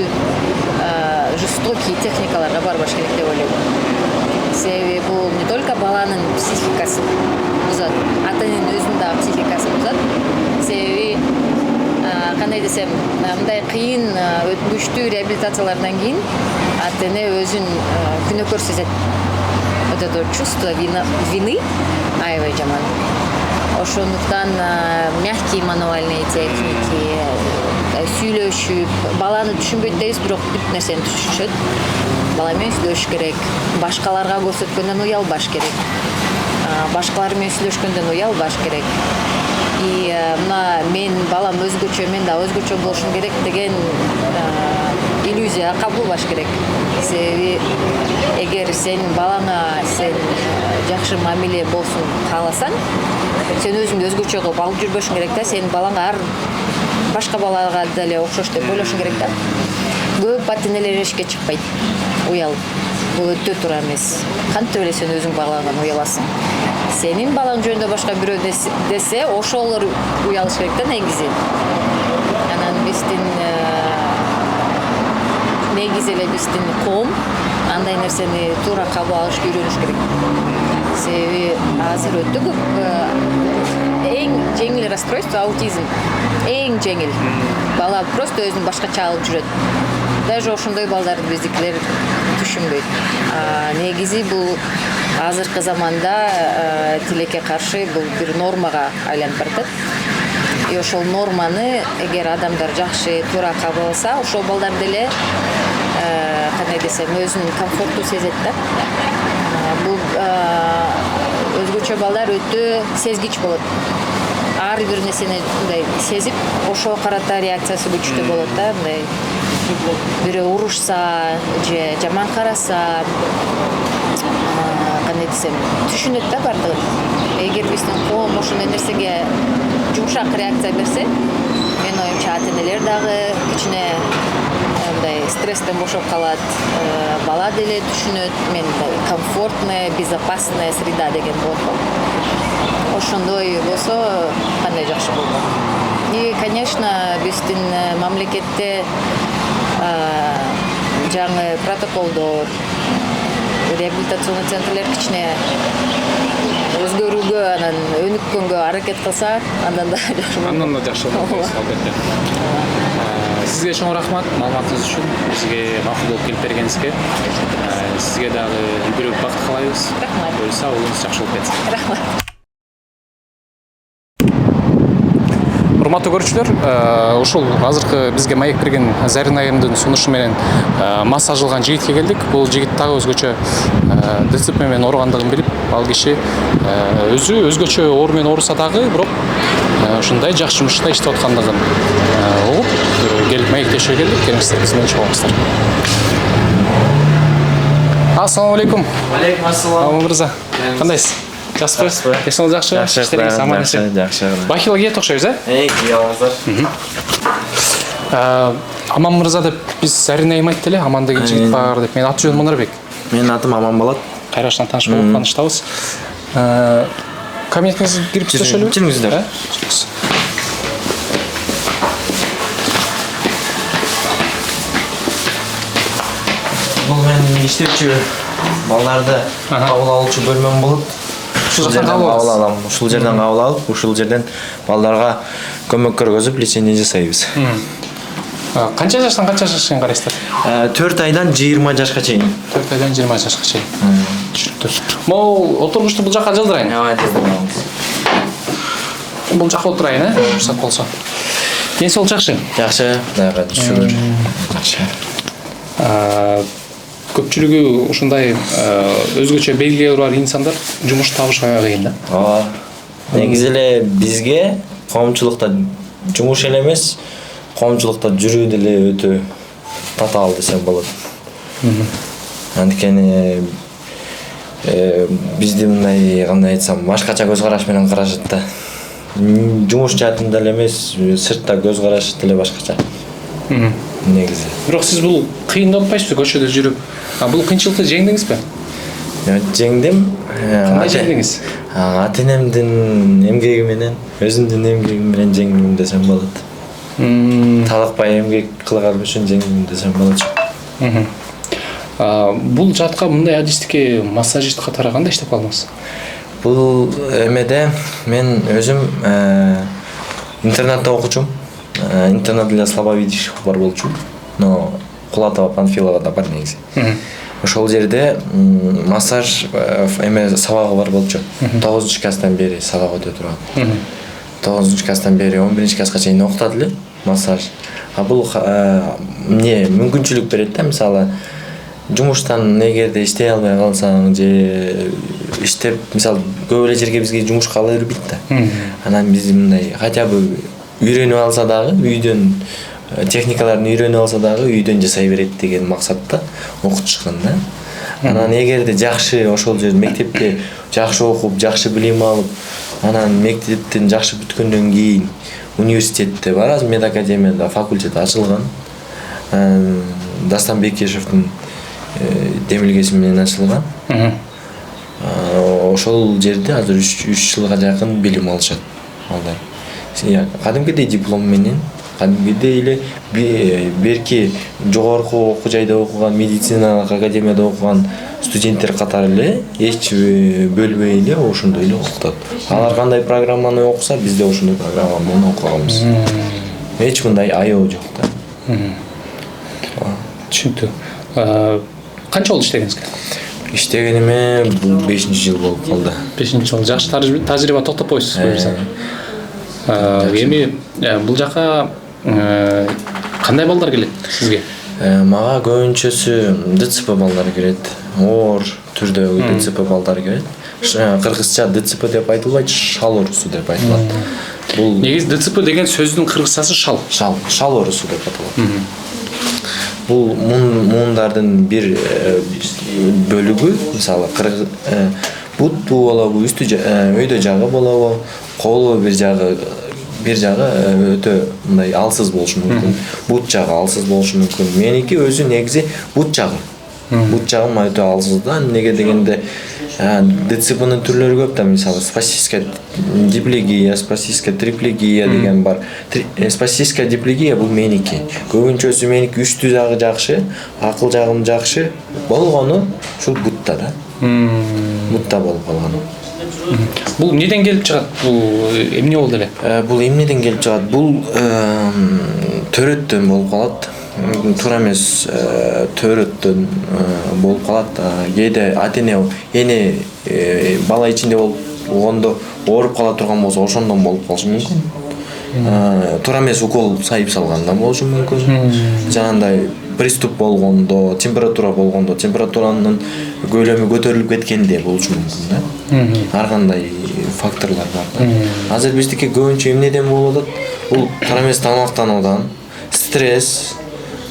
Speaker 10: жестокий техникаларга барбаш керек деп ойлойм. Себеби бул не только баланын психикасын бузат, ата-эненин өзүнүн дагы психикасын бузат. Себеби кандай десем, мындай кыйын күчтүү реабилитациялардан кийин ата-эне өзүн күнөөкөр сезет. Вот это чувство вины аябай жаман. Ошондуктан мягкие мануальные техники, сүйлөшүп, баланы түшүнбөйт дейбиз, бирок бүт нерсени түшүнүшөт. Бала менен сүйлөшүш керек, башкаларга көрсөткөндөн уялбаш керек. Башкалар менен сүйлөшкөндөн уялбаш керек. И мына мен балам өзгөчө, мен да өзгөчө болушум керек деген иллюзия кабылбаш керек. Себеби эгер сен балаңа сен жакшы мамиле болсун кааласаң, сен өзүңдү өзгөчө кылып алып жүрбөшүң керек да. Сен балаңа ар башка балага деле окшош деп ойлошуң керек да. Көп ата-энелер эшикке чыкпайт, уялып. Бул өтө туура эмес. Кантип эле сен өзүң балаңан уяласың? Сенин балаң жөнүндө башка бирөө десе, ошолор уялыш керек да негизи. Анан биздин негизи эле биздин коом андай нерсени туура кабыл алышты үйрөнүш керек. Себеби азыр өтө көп эң жеңил расстройство аутизм. Эң жеңил. Бала просто өзүн башкача алып жүрөт. Даже ошондой балдарды биздикилер түшүнбөйт. Негизи бул азыркы заманда тилекке каршы бул бир нормага айланып баратат. И ошол норманы эгер адамдар жакшы туура кабыл алса, ошол балдар деле кандай десем, өзүнүн комфорту сезет да. Бул өзгөчө балдар өтө сезгич болот. Ар бир нерсени мындай сезип, ошого карата реакциясы күчтүү болот да. Мындай бирөө урушса же жаман караса, кандай десем, түшүнөт да бардыгын. Эгер биздин коом ошондой нерсеге жумшак реакция берсе, мен оюмча ата-энелер дагы кичине мындай стресстен бошоп калат, бала деле түшүнөт, мен комфортная, безопасная среда деген болот го. Ошондой болсо кандай жакшы болот. И, конечно, биздин мамлекетте жаңы протоколдор, реабилитационный центрлер кичине өзгөрүүгө, анан өнүккөнгө аракет кылса, андан да жакшы болот.
Speaker 3: Андан да жакшы болот, албетте. Сизге чоң рахмат маалыматыңыз үчүн, бизге макул болуп келип бергениңизге. Сизге дагы үлгүрүү бакыт каалайбыз.
Speaker 10: Рахмат.
Speaker 3: Буюрса, улуңуз жакшы болуп кетсин.
Speaker 10: Рахмат.
Speaker 3: Урматтуу көрүүчүлөр, ушул азыркы бизге маек берген Зарин айымдын сунушу менен массажылган жигитке келдик. Бул жигит дагы өзгөчө ДЦП менен ооругандыгын билип, ал киши өзү өзгөчө оору менен ооруса дагы, бирок ушундай жакшы жумушта иштеп аткандыгын угуп, келип маектешүүгө келдик. Келиңиздер, биз менен чогулуңуздар. Ассалому алейкум.
Speaker 2: Алейкум ассалам.
Speaker 3: Мырза, кандайсыз? Жакшысызбы? Эсиңиз жакшыбы?
Speaker 2: Жакшы,
Speaker 3: Иштериңиз аман эсен.
Speaker 2: жакшы.
Speaker 3: Бакилга кетип окшойбуз,
Speaker 2: Кие алыңыздар.
Speaker 3: Аман мырза деп биз зарина аймайт эле, Аман деген жигит бар деп. Менин аты жөнүм Манарбек.
Speaker 2: Менин атым Аман болот.
Speaker 3: Кайраштан тааныш болуп кааныштабыз. Кабинетиңизге кирип сүйлөшөлүбү?
Speaker 2: Жүрүңүздөр. Бул менин иштөөчү балдарды кабыл алуучу бөлмөм болот. Ушул жерден кабыл алам. Ушул жерден кабыл алып, ушул жерден балдарга көмөк көргөзүп, лечение жасайбыз.
Speaker 3: Канча жаштан канча жашка карайсыздар?
Speaker 2: 4 айдан 20 жашка чейин.
Speaker 3: 4 айдан 20 жашка чейин. Түшүнүктүү. Могул отургучту бул жака жылдырайын.
Speaker 2: Ооба, жылдырабыз.
Speaker 3: Бул жака отурайын, уруксат болсо. Ден соолук жакшы?
Speaker 2: Жакшы, Кудайга шүгүр. Жакшы.
Speaker 3: Көпчүлүгү ушундай өзгөчө белгилери бар инсандар жумуш табышпай кыйын да.
Speaker 2: Ооба. Негизи эле бизге коомчулукта жумуш эле эмес, коомчулукта жүрүү деле өтө татаал десем болот. Анткени бизди мындай кандай айтсам, башкача көз караш менен карашат да. Жумуш жаатында эле эмес, сыртта көз караш деле башкача. Негизи.
Speaker 3: Бирок сиз бул кыйын деп атпайсызбы көчөдө жүрүп? Бул кыйынчылыкты жеңдиңизби?
Speaker 2: Жеңдим.
Speaker 3: Кандай жеңдиңиз?
Speaker 2: Ата-энемдин эмгеги менен, өзүмдүн эмгегим менен жеңдим десем болот. Талакпай эмгек кылган үчүн жеңдим десем болот.
Speaker 3: Бул жатка мындай адистикке массажист катары кандай иштеп калдыңыз?
Speaker 2: Бул эмеде мен өзүм интернатта окучумун. Интернат для слабовидящих бар болчумун. Но Кулатова Панфилова да бар негизи. Ошол жерде массаж эме сабагы бар болчу. 9-класстан бери сабак өтө турган. 9-класстан бери 11-класска чейин окутат эле массаж. Бул эмне мүмкүнчүлүк берет да, мисалы жумуштан эгерде иштей албай калсаң же иштеп, мисалы көп эле жерге бизге жумушка ала бербейт да. Анан биз мындай хотя бы үйрөнүп алса дагы, үйдөн техникаларын үйрөнүп алса дагы үйдөн жасай берет деген максатта окутушкан да. Анан эгерде жакшы ошол жер мектепте жакшы окуп, жакшы билим алып, анан мектептен жакшы бүткөндөн кийин университетте бар, медакадемияда факультет ачылган. Дастан Бекешевдин демилгеси менен ачылган. Ошол жерде азыр 3 жылга жакын билим алышат балдар. Кадимкидей диплом менен, кадимкидей эле берки жогорку окуу жайда окуган, медициналык академияда окуган студенттер катары эле эч бөлбөй эле ошондой эле окутат. Алар кандай программаны окуса, биз да ошондой программаны окуганбыз. Эч мындай аябы жок да.
Speaker 3: Түшүнүктүү. Канча болду иштегениңизге?
Speaker 2: Иштегениме бул 5-жыл болуп калды.
Speaker 3: 5-жыл. Жакшы тажрыйба токтоп койсуз буюрса. Эми бул жака кандай балдар келет сизге?
Speaker 2: Мага көбүнчөсү ДЦП балдар келет. Оор түрдөгү ДЦП балдар келет. Кыргызча ДЦП деп айтылбайт, шал оорусу деп айтылат. Бул
Speaker 3: негизи ДЦП деген сөздүн кыргызчасы шал.
Speaker 2: Шал оорусу деп аталат. Бул муундардын бир бөлүгү, мисалы бутту болобу, үстү өйдө жагы болобу, колу бир жагы өтө мындай алсыз болушу мүмкүн. Бут жагы алсыз болушу мүмкүн. Меники өзү негизи бут жагы. Бут жагым өтө алсыз да. Неге дегенде ДЦПнын түрлөрү көп да, мисалы спастическая диплегия, спастическая триплегия деген бар. Спастическая диплегия бул меники. Көбүнчөсү меники үстү жагы жакшы, акыл жагым жакшы болгону ушул бутта да. Бутта болуп калган.
Speaker 3: Бул эмнеден келип чыгат? Бул эмне болду эле?
Speaker 2: Бул эмнеден келип чыгат? Бул төрөттөн болуп калат. Туура эмес, төрөттөн болуп калат. Кээде эне бала ичинде болгондо ооруп кала турган болсо, ошондон болуп калышы мүмкүн. Туура эмес укол сайып салгандан болушу мүмкүн. Жанагындай приступ болгондо, температура болгондо, температуранын көлөмү көтөрүлүп кеткенде болушу мүмкүн да. Ар кандай факторлор бар да. Азыр биздики көбүнчө эмнеден болуп атат? Бул туура эмес тамактануудан, стресс,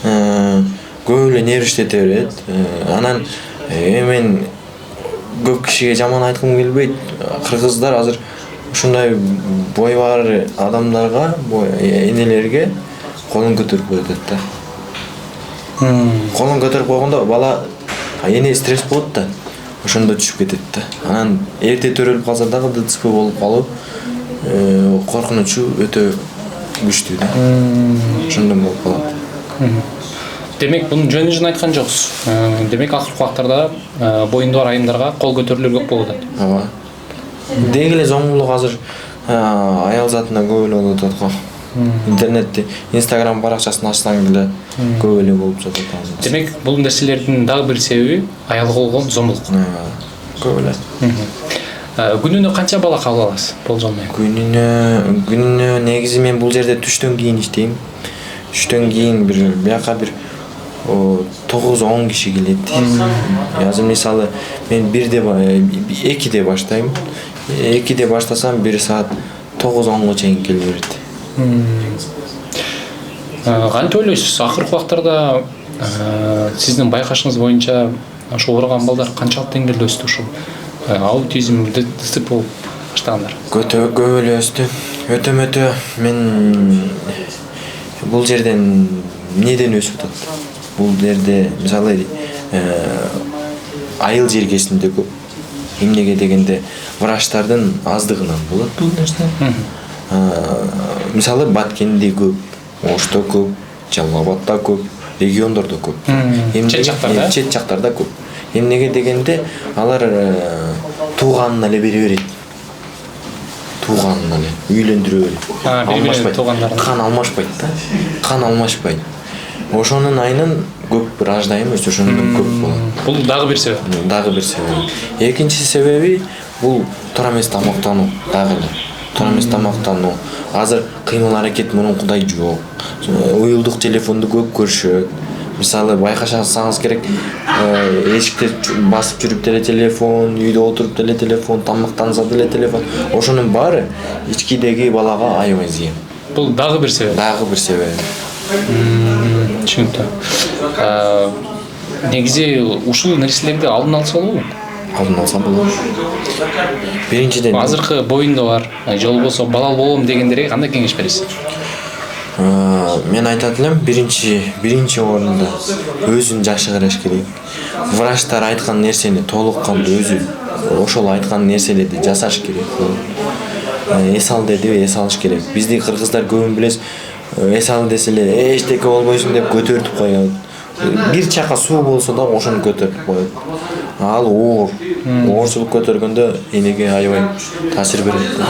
Speaker 2: көп эле нерв иштете берет. Анан мен көп кишиге жаман айткым келбейт. Кыргыздар азыр ушундай бой бар адамдарга, энелерге колун көтөрүп коет да. Колун көтөрүп койгондо бала эне стресс болот да. Ошондо түшүп кетет да. Анан эрте төрөлүп калса дагы ДЦП болуп калып, коркунучу өтө күчтүү да. Ошондой болуп калат.
Speaker 3: Демек бунун жөнүн айткан жоксуз. Демек акыркы убактарда боюнда бар айымдарга кол көтөрүүлөр көп болуп атат.
Speaker 2: Ооба. Деги эле зомбулук азыр аял затына көп эле болуп атат го. Интернетте Instagram баракчасын ачсаң деле көп эле болуп жатат.
Speaker 3: Демек бул нерселердин дагы бир себеби аялга болгон зомбулук.
Speaker 2: Көп эле.
Speaker 3: Күнүнө канча бала кабыл аласыз болжолдой?
Speaker 2: Күнүнө негизи мен бул жерде түштөн кийин иштейм. Түштөн кийин бияка 9-10 киши келет. Азыр мисалы мен 2-де баштайм. 2-де баштасам 1 саат 9-10га чейин келе берет.
Speaker 3: Кантип ойлойсуз? Акыркы убактарда сиздин байкашыңыз боюнча ошо ооруган балдар канчалык деңгээлде өстү ушул аутизм, ДЦП болуп баштагандар?
Speaker 2: Көп эле өстү. Өтө мен бул жерден эмнеден өсүп атат? Бул жерде мисалы айыл жергесинде көп. Эмнеге дегенде врачтардын аздыгынан болот бул нерсе. Мисалы Баткенде көп, Ошто көп, Жалал Абадда көп, региондордо көп. Чет жактарда көп. Эмнеге дегенде алар тууганын эле бере берет. Тууганын эле үйлөндүрө берет. Кан алмашпайт да. Кан алмашпайт. Ошонун айынан көп рождаемость ошондон көп болот.
Speaker 3: Бул дагы бир себеп.
Speaker 2: Дагы бир себеп. Экинчи себеби бул туура эмес тамактануу дагы эле. Туура эмес тамактануу. Азыр кыймыл аракет мурункудай жок. Уюлдук телефонду көп көрүшөт. Мисалы байкашсаңыз керек, эшикте басып жүрүп деле телефон, үйдө отуруп деле телефон, тамактанса деле телефон. Ошонун баары ичкидеги балага аябай зыян.
Speaker 3: Бул дагы бир себеп.
Speaker 2: Дагы бир себеп.
Speaker 3: Түшүнүктүү. Негизи ушул нерселерди алдын алса болобу?
Speaker 2: Алдын алса болот. Биринчиден
Speaker 3: азыркы боюнда бар, жол болсо балал болом дегендерге кандай кеңеш бересиз?
Speaker 2: Мен айтат элем, биринчи орунда өзүн жакшырааш керек. Врачтар айткан нерсени толук кандуу өзү ошол айткан нерселерди жасаш керек. Эс ал деди, эс алыш керек. Бизди кыргыздар көбүн билесиз, эс ал деселе эчтеке болбойсуң деп көтөртүп коет. Бир чака суу болсо да ошону көтөрүп коет. Ал оорчулук көтөргөндө энеге аябай таасир берет.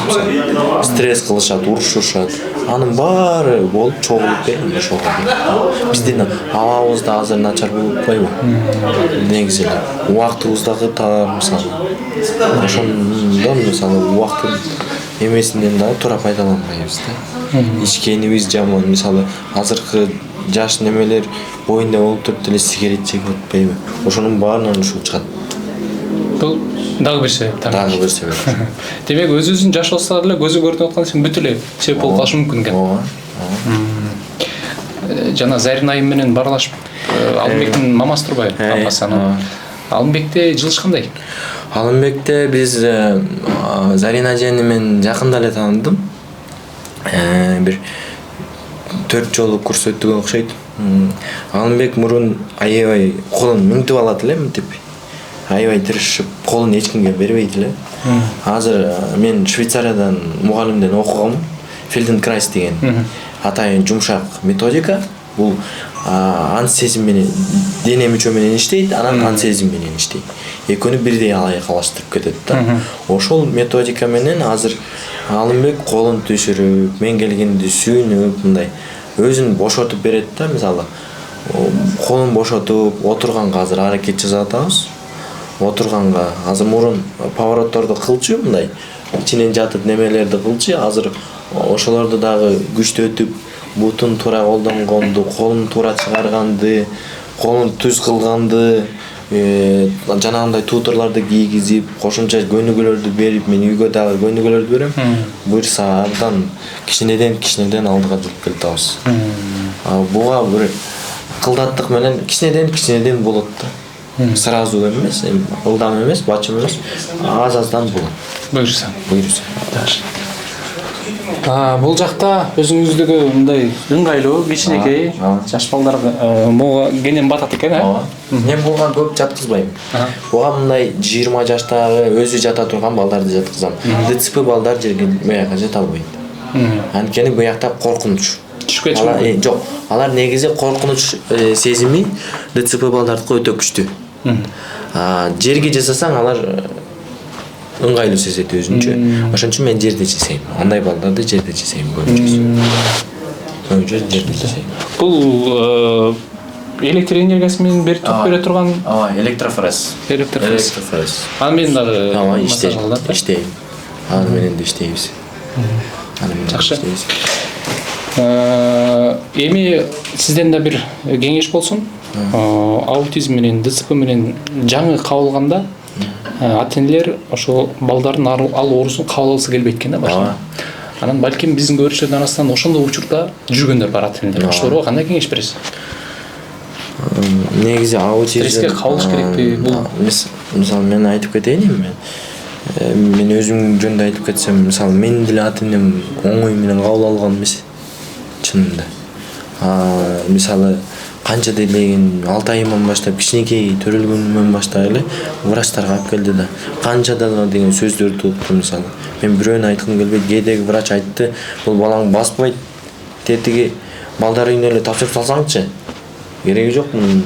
Speaker 2: Стресс кылышат, урушушат. Анын баары болуп чогулуп келет ошого. Биздин абабыз да азыр начар болуп атпайбы? Негизи эле убактыбыз дагы тар мисалы. Ошондон мисалы убакыттын эмесинен дагы туура пайдаланбайбыз да. Ичкенибиз жаман. Мисалы азыркы жаш немелер боюнда болуп туруп деле сигарет чегип атпайбы? Ошонун баарынан ушул чыгат.
Speaker 3: Бул дагы бир себеп.
Speaker 2: Дагы бир себеп.
Speaker 3: Демек өзүбүздүн жаш болсо деле көзү көрүнүп аткан сен бүт эле себеп болуп калышы мүмкүн экен.
Speaker 2: Ооба.
Speaker 3: Жана Зарин айым менен баарлашып, Алымбектин мамасы турбайбы? Апасы анын. Алымбекте жылыш кандай?
Speaker 2: Алымбекте биз Зарин ажени мен жакында эле тааныдым. Бир 4 жолу курс өттүгөн окшойт. Алымбек мурун аябай колун миңтип алат эле мынтип. Аябай тырышып, колун эч кимге бербейт эле. Азыр мен Швейцариядан мугалимден окугам. Фельденкрайс деген атайын жумшак методика. Бул ансезим менен дене мүчө менен иштейт, анан ансезим менен иштейт. Экөөнү бирдей алайкалаштырып кетет да. Ошол методика менен азыр Алымбек колун түшүрүп, мен келгенде сүйүнүп, мындай өзүн бошотуп берет да, мисалы. Колун бошотуп, отурганга азыр аракет жасап атабыз. Отурганга азыр мурун поворотторду кылчу, мындай ичинен жатып немелерди кылчу, азыр ошолорду дагы күчтөтүп, бутун туура колдонгонду, колун туура чыгарганды, колун түз кылганды, жанагындай туторларды кийгизип, кошумча көнүгүүлөрдү берип, мен үйгө дагы көнүгүүлөрдү берем. Буюрса абдан кичинеден алдыга жүрүп келатабыз. Буга бир кылдаттык менен кичинеден болот да. Сразу эмес, ылдам эмес, бачым эмес, аз-аздан болот.
Speaker 3: Буюрса.
Speaker 2: Даже.
Speaker 3: Бул жакта өзүңүздөгү мындай ыңгайлуу, кичинекей жаш балдар буга кенен батат экен,
Speaker 2: Мен буга көп жаткызбайм. Буга мындай 20 жаштагы өзү жата турган балдарды жаткызам. ДЦП балдар жерге буяка жата албайт. Анткени буякта коркунуч.
Speaker 3: Түшкө чыгат.
Speaker 2: Жок, алар негизи коркунуч сезими ДЦП балдардыкы өтө күчтүү. Жерге жасасаң алар ыңгайлуу сезет өзүнчө. Ошон үчүн мен жерде жасайм. Андай балдарды жерде жасайм көбүнчөсү. Көбүнчөсү жерде жасайм.
Speaker 3: Бул электр энергиясы менен берип бере турган
Speaker 2: электрофрез.
Speaker 3: Электрофрез. Аны менен дагы
Speaker 2: иштейм. Аны менен да иштейбиз.
Speaker 3: Жакшы. Эми сизден да бир кеңеш болсун. Аутизм менен ДЦП менен жаңы кабылганда ата-энелер ошол балдардын ал оорусун кабыл алгысы келбейт экен да башында. Анан балким биздин көрүүчүлөрдүн арасынан ошондой учурда жүргөндөр бар ата-энелер. Ошолорго кандай кеңеш бересиз?
Speaker 2: Негизи аутизм
Speaker 3: стресске кабылыш керекпи? Бул
Speaker 2: мисалы мен айтып кетейинби? Мен өзүм жөнүндө айтып кетсем, мисалы мен деле ата-энем оңой менен кабыл алган эмес. Чынында. Мисалы канча делеген 6 айыман баштап кичинекей төрөлгөнүмөн баштап эле врачтарга алып келди да. Канча деген сөздөрдү уктум мисалы. Мен бирөөнү айткым келбейт, кээдеги врач айтты, бул балаң баспайт. Тетиги балдар үйүнө эле тапшырып салсаңчы. Кереги жок мунун.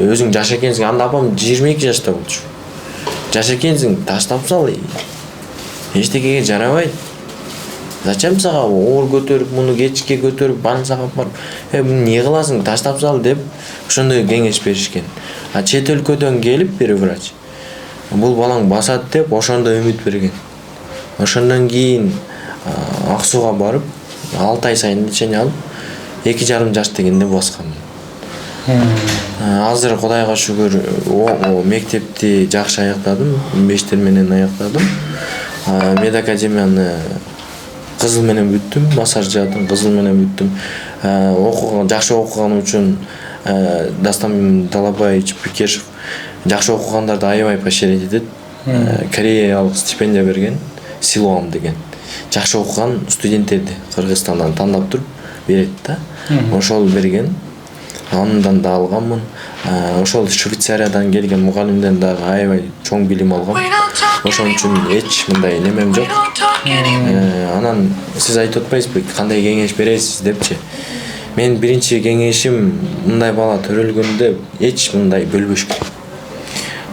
Speaker 2: Өзүң жаш экенсиң, анда апам 22 жашта болчу. Жаш экенсиң, таштап сал. Эчтекеге жарабайт. Зачем сага оор көтөрүп, муну кечке көтөрүп, больницага барып, муну эмне кыласың, таштап сал деп ошондой кеңеш беришкен. Чет өлкөдөн келип бир врач бул балаң басат деп ошондой үмүт берген. Ошондон кийин Ак Сууга барып, 6 ай сайын лечение алып, 2,5 жаш дегенде баскан. Азыр Кудайга шүгүр мектепти жакшы аяктадым, 5 менен аяктадым. Медакадемияны кызыл менен бүттүм, массаж жаатын кызыл менен бүттүм. Жакшы окуган үчүн Дастан Талабаевич Бекешев жакшы окугандарды аябай поощрять этет. Кореялык стипендия берген, Силуам деген. Жакшы окуган студенттерди Кыргызстандан тандап туруп берет да. Ошол берген. Андан да алганмын. Ошол Швейцариядан келген мугалимден дагы аябай чоң билим алгам. Ошон үчүн эч мындай немем жок. Анан сиз айтып атпайсызбы, кандай кеңеш бересиз депчи. Мен биринчи кеңешим мындай бала төрөлгөндө эч мындай бөлбөшкө.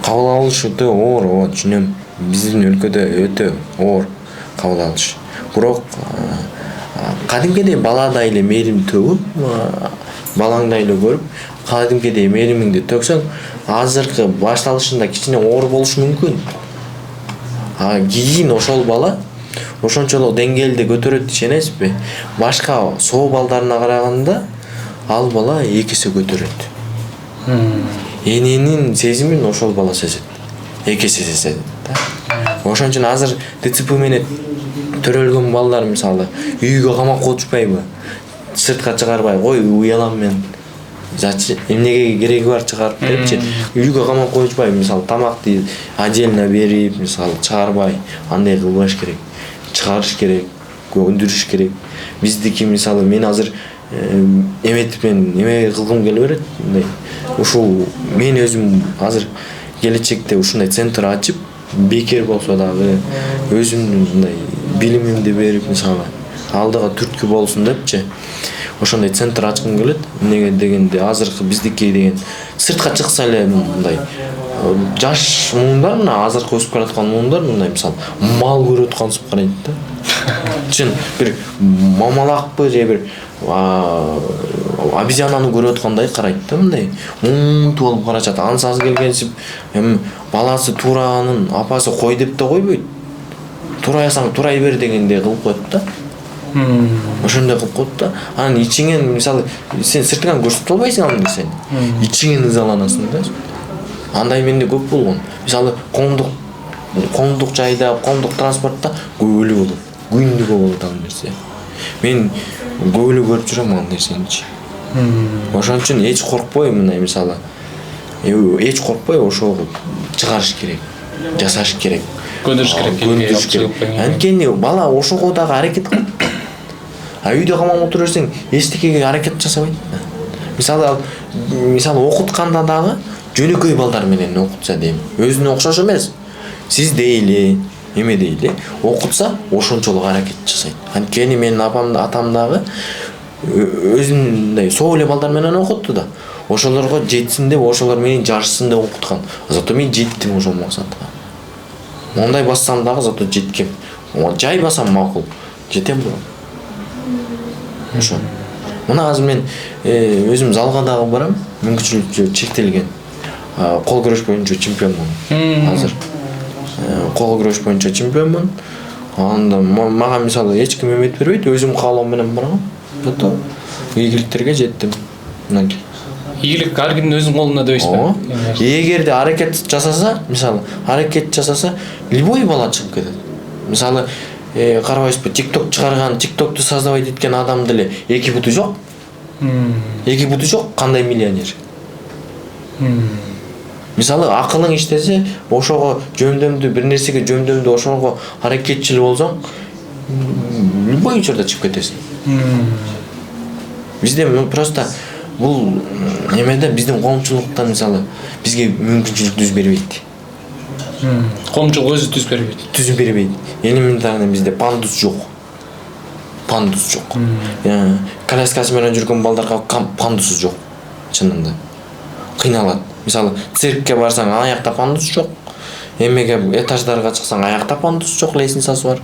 Speaker 2: Кабыл алыш өтө оор, түшүнөм. Биздин өлкөдө өтө оор кабыл алыш. Бирок кадимкидей баладай эле мээрим төгүп, балаңдай эле көрүп, кадимкидей мээримиңди төксөң, азыркы башталышында кичине оор болушу мүмкүн. Кийин ошол бала ошончолук деңгээлде көтөрөт ишенесизби? Башка соо балдарына караганда ал бала 2 эсе көтөрөт. Эненин сезимин ошол бала сезет. 2 эсе сезет да. Ошон үчүн азыр ДЦП менен төрөлгөн балдар мисалы үйгө камап коюшпайбы? Сыртка чыгарбай, ой уялам мен. Эмнеге кереги бар чыгарып депчи. Үйгө камап коюшпай, мисалы тамакты отдельно берип, мисалы чыгарбай, андай кылбаш керек. Чыгарыш керек, өндүрүш керек. Биздики мисалы мен азыр эме кылгым келе берет, мындай. Ушул мен өзүм азыр келечекте ушундай центр ачып, бекер болсо дагы өзүмдүн мындай билимимди берип, мисалы алдыга түрткү болсун депчи. Ошондой центр ачкым келет. Эмнеге дегенде азыркы биздики деген сыртка чыкса эле мындай жаш муундар мына азыркы өсүп бараткан муундар мындай мисалы мал көрүп аткансып карайт да. Чын бир мамалакпы же бир обезьянаны көрүп аткандай карайт да мындай. Мунтуп алып карашат. Ансасы келгенсип эми баласы туранын апасы кой деп да койбойт. Турайсаң турай бер дегендей кылып коет да. Ошондой кылып коет да. Анан ичиңен мисалы сен сыртыңан көрсөтө албайсың аны сен. Ичиңен ызаланасың да. Андай менде көп болгон. Мисалы коомдук жайда, коомдук транспортто көбөлү болот. Күндү болот ал нерсе. Мен көбөлү көрүп жүрөм ал нерсеничи. Ошон үчүн эч коркпой мындай мисалы эч коркпой ошого чыгарыш керек, жасаш керек,
Speaker 3: Көндүрүш керек.
Speaker 2: көндүрүш керек. Анткени бала ошого дагы аракет кылат. А үйдө камап отура берсең, эчтекеге аракет жасабайт. Мисалы окутканда дагы жөнөкөй балдар менен окутса дейм. Өзүнө окшош эмес. Сиз дейли, эме дейли, окутса ошончолук аракет жасайт. Анткени менин атам дагы өзүндөй соо эле балдар менен окутту да. Ошолорго жетсин деп, ошолор менен жарышсын деп окуткан. Зато мен жеттим ошол максатка. Мондай бассам дагы зато жеткем. Жай басам макул. Жетем бу. Ошо. Мына азыр мен өзүм залга дагы барам, мүмкүнчүлүгү чектелген. Кол күрөш боюнча чемпионмун. Азыр кол күрөш боюнча чемпионмун. Анда мага мисалы эч ким эмет бербейт, өзүм каалоом менен баргам. Зато ийгиликтерге жеттим. Мынакей.
Speaker 3: Ийгилик ар кимдин өзүнүн колунда дебейсизби?
Speaker 2: Эгерде аракет жасаса, мисалы, аракет жасаса, любой бала чыгып кетет. Мисалы, карабайсызбы, TikTok чыгарган, TikTok'ту создавать эткен адам деле эки буту жок. Эки буту жок, кандай миллионер. Мисалы, акылың иштесе, ошого жөндөмдүү, бир нерсеге жөндөмдүү, ошого аракетчил болсоң, любой учурда чыгып кетесиң. Бизде просто бул эмеде биздин коомчулукта мисалы бизге мүмкүнчүлүк түз бербейт.
Speaker 3: Коомчулук өзү түз бербейт.
Speaker 2: Түз бербейт. Элементарно бизде пандус жок. Пандус жок. Коляскасы менен жүргөн балдарга пандус жок. Чынында. Кыйналат. Мисалы, циркке барсаң, аякта пандус жок. Эмеге этаждарга чыксаң, аякта пандус жок, лестницасы бар.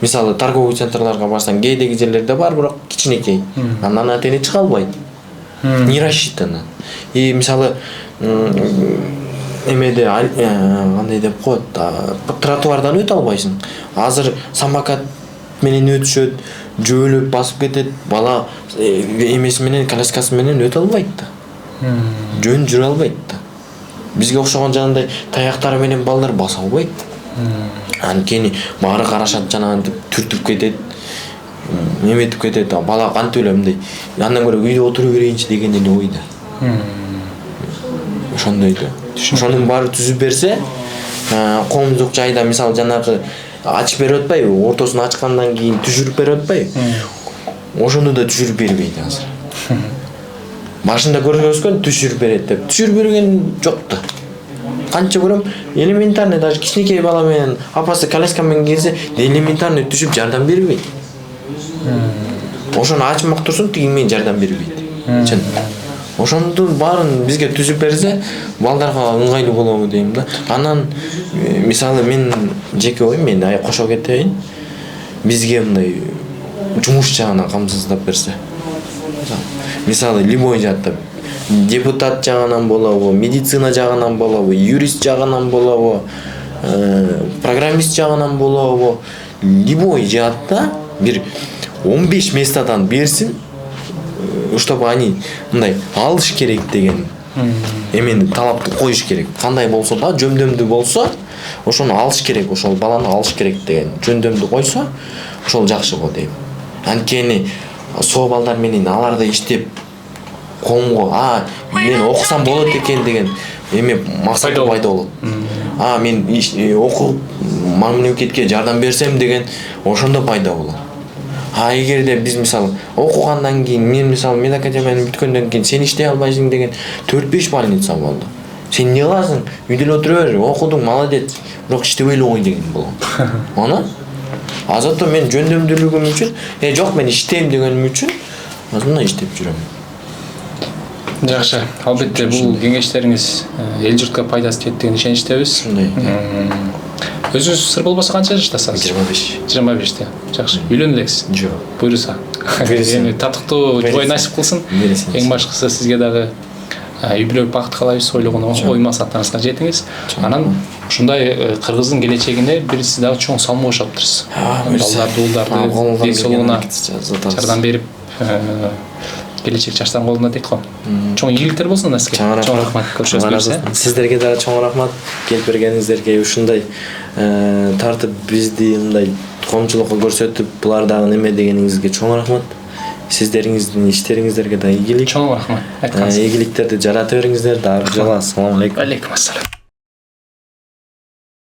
Speaker 2: Мисалы, торговый центрларга барсаң, кээдеги жерлерде бар, бирок кичинекей. Андан атени чыга албайт. Не рассчитано. И мисалы эмеде кандай деп коет, тротуардан өтө албайсың. Азыр самокат менен өтүшөт, жөөлөп басып кетет, бала эмеси менен, коляскасы менен өтө албайт да. Жөн жүрө албайт да. Бизге окшогон жанагындай таяктары менен балдар баса албайт. Анткени баары карашат жанагынтип түртүп кетет. Эметип кетет, бала кантип эле мындай. Андан көрө үйдө отура берейинчи деген эле ойда. Ошондой да. Ошонун баары түзүп берсе, коомдук жайда мисалы жанагы ачып берип атпайбы, ортосун ачкандан кийин түшүрүп берип атпайбы? Ошону да түшүрүп бербейт азыр. Башында көргөзгөн түшүрүп берет деп. Түшүрүп берген жок да. Канча көрөм, элементарный даже кичинекей бала менен апасы коляска менен келсе, элементарный түшүп жардам бербейт. Ошону ачмак турсун, тиги менен жардам бербейт. Чын. Ошондун баарын бизге түзүп берсе, балдарга ыңгайлуу болобу дейм да. Анан мисалы мен жеке оюм, мен кошо кетейин. Бизге мындай жумуш жагынан камсыздап берсе. Мисалы любой жакта депутат жагынан болобу, медицина жагынан болобу, юрист жагынан болобу, программист жагынан болобу, любой жакта бир 15 местадан берсин, чтобы они мындай алыш керек деген эмени талапты коюш керек. Кандай болсо да, жөндөмдүү болсо, ошону алыш керек, ошол баланы алыш керек деген жөндөмдүү койсо, ошол жакшы го дейм. Анткени соо балдар менен аларды иштеп коомго, мен окусам болот экен деген эме максат пайда болот. Мен окуп мамлекетке жардам берсем деген ошондо пайда болот. Эгерде биз мисалы окугандан кийин, мен мисалы медакадемияны бүткөндөн кийин сен иштей албайсың деген 4-5 больница болду. Сен не кыласың? Үйдө эле отура бер, окудуң, молодец. Бирок иштебей эле кой деген болгон. Аны азатта мен жөндөмдүүлүгүм үчүн, жок мен иштейм дегеним үчүн азырына иштеп жүрөм.
Speaker 3: Жакшы. Албетте бул кеңештериңиз эл журтка пайдасы тиет деген ишеничтебиз. Өзүңүз сыр болбосо канча жаштасыз?
Speaker 2: 25.
Speaker 3: 25-те. Жакшы. Үйлөнүп элексиз?
Speaker 2: Жок.
Speaker 3: Буйруса. Эми татыктуу жубай насип кылсын. Эң башкысы сизге дагы үй бүлөлүк бакыт каалайбыз, ойлогон ой максаттарыңызга жетиңиз. Анан ушундай кыргыздын келечегине бир сиз дагы чоң салым кошуптурсуз. Балдарды, уулдарды ден соолугуна жардам берип, келечек жаштардын колунда дейт го. Чоң ийгиликтер болсун да сизге. Чоң рахмат. Көрүшөбүз.
Speaker 2: Сиздерге дагы чоң рахмат. Келип бергениңиздерге, ушундай тартып бизди мындай коомчулукка көрсөтүп, булар дагы неме дегениңизге чоң рахмат. сиздериңиздин иштериңиздерге да ийгилик.
Speaker 3: Чоң рахмат.
Speaker 2: Ийгиликтерди жарата бериңиздер. Дагы бир жолу. Ассаламу алейкум.
Speaker 3: Алейкум ассалам.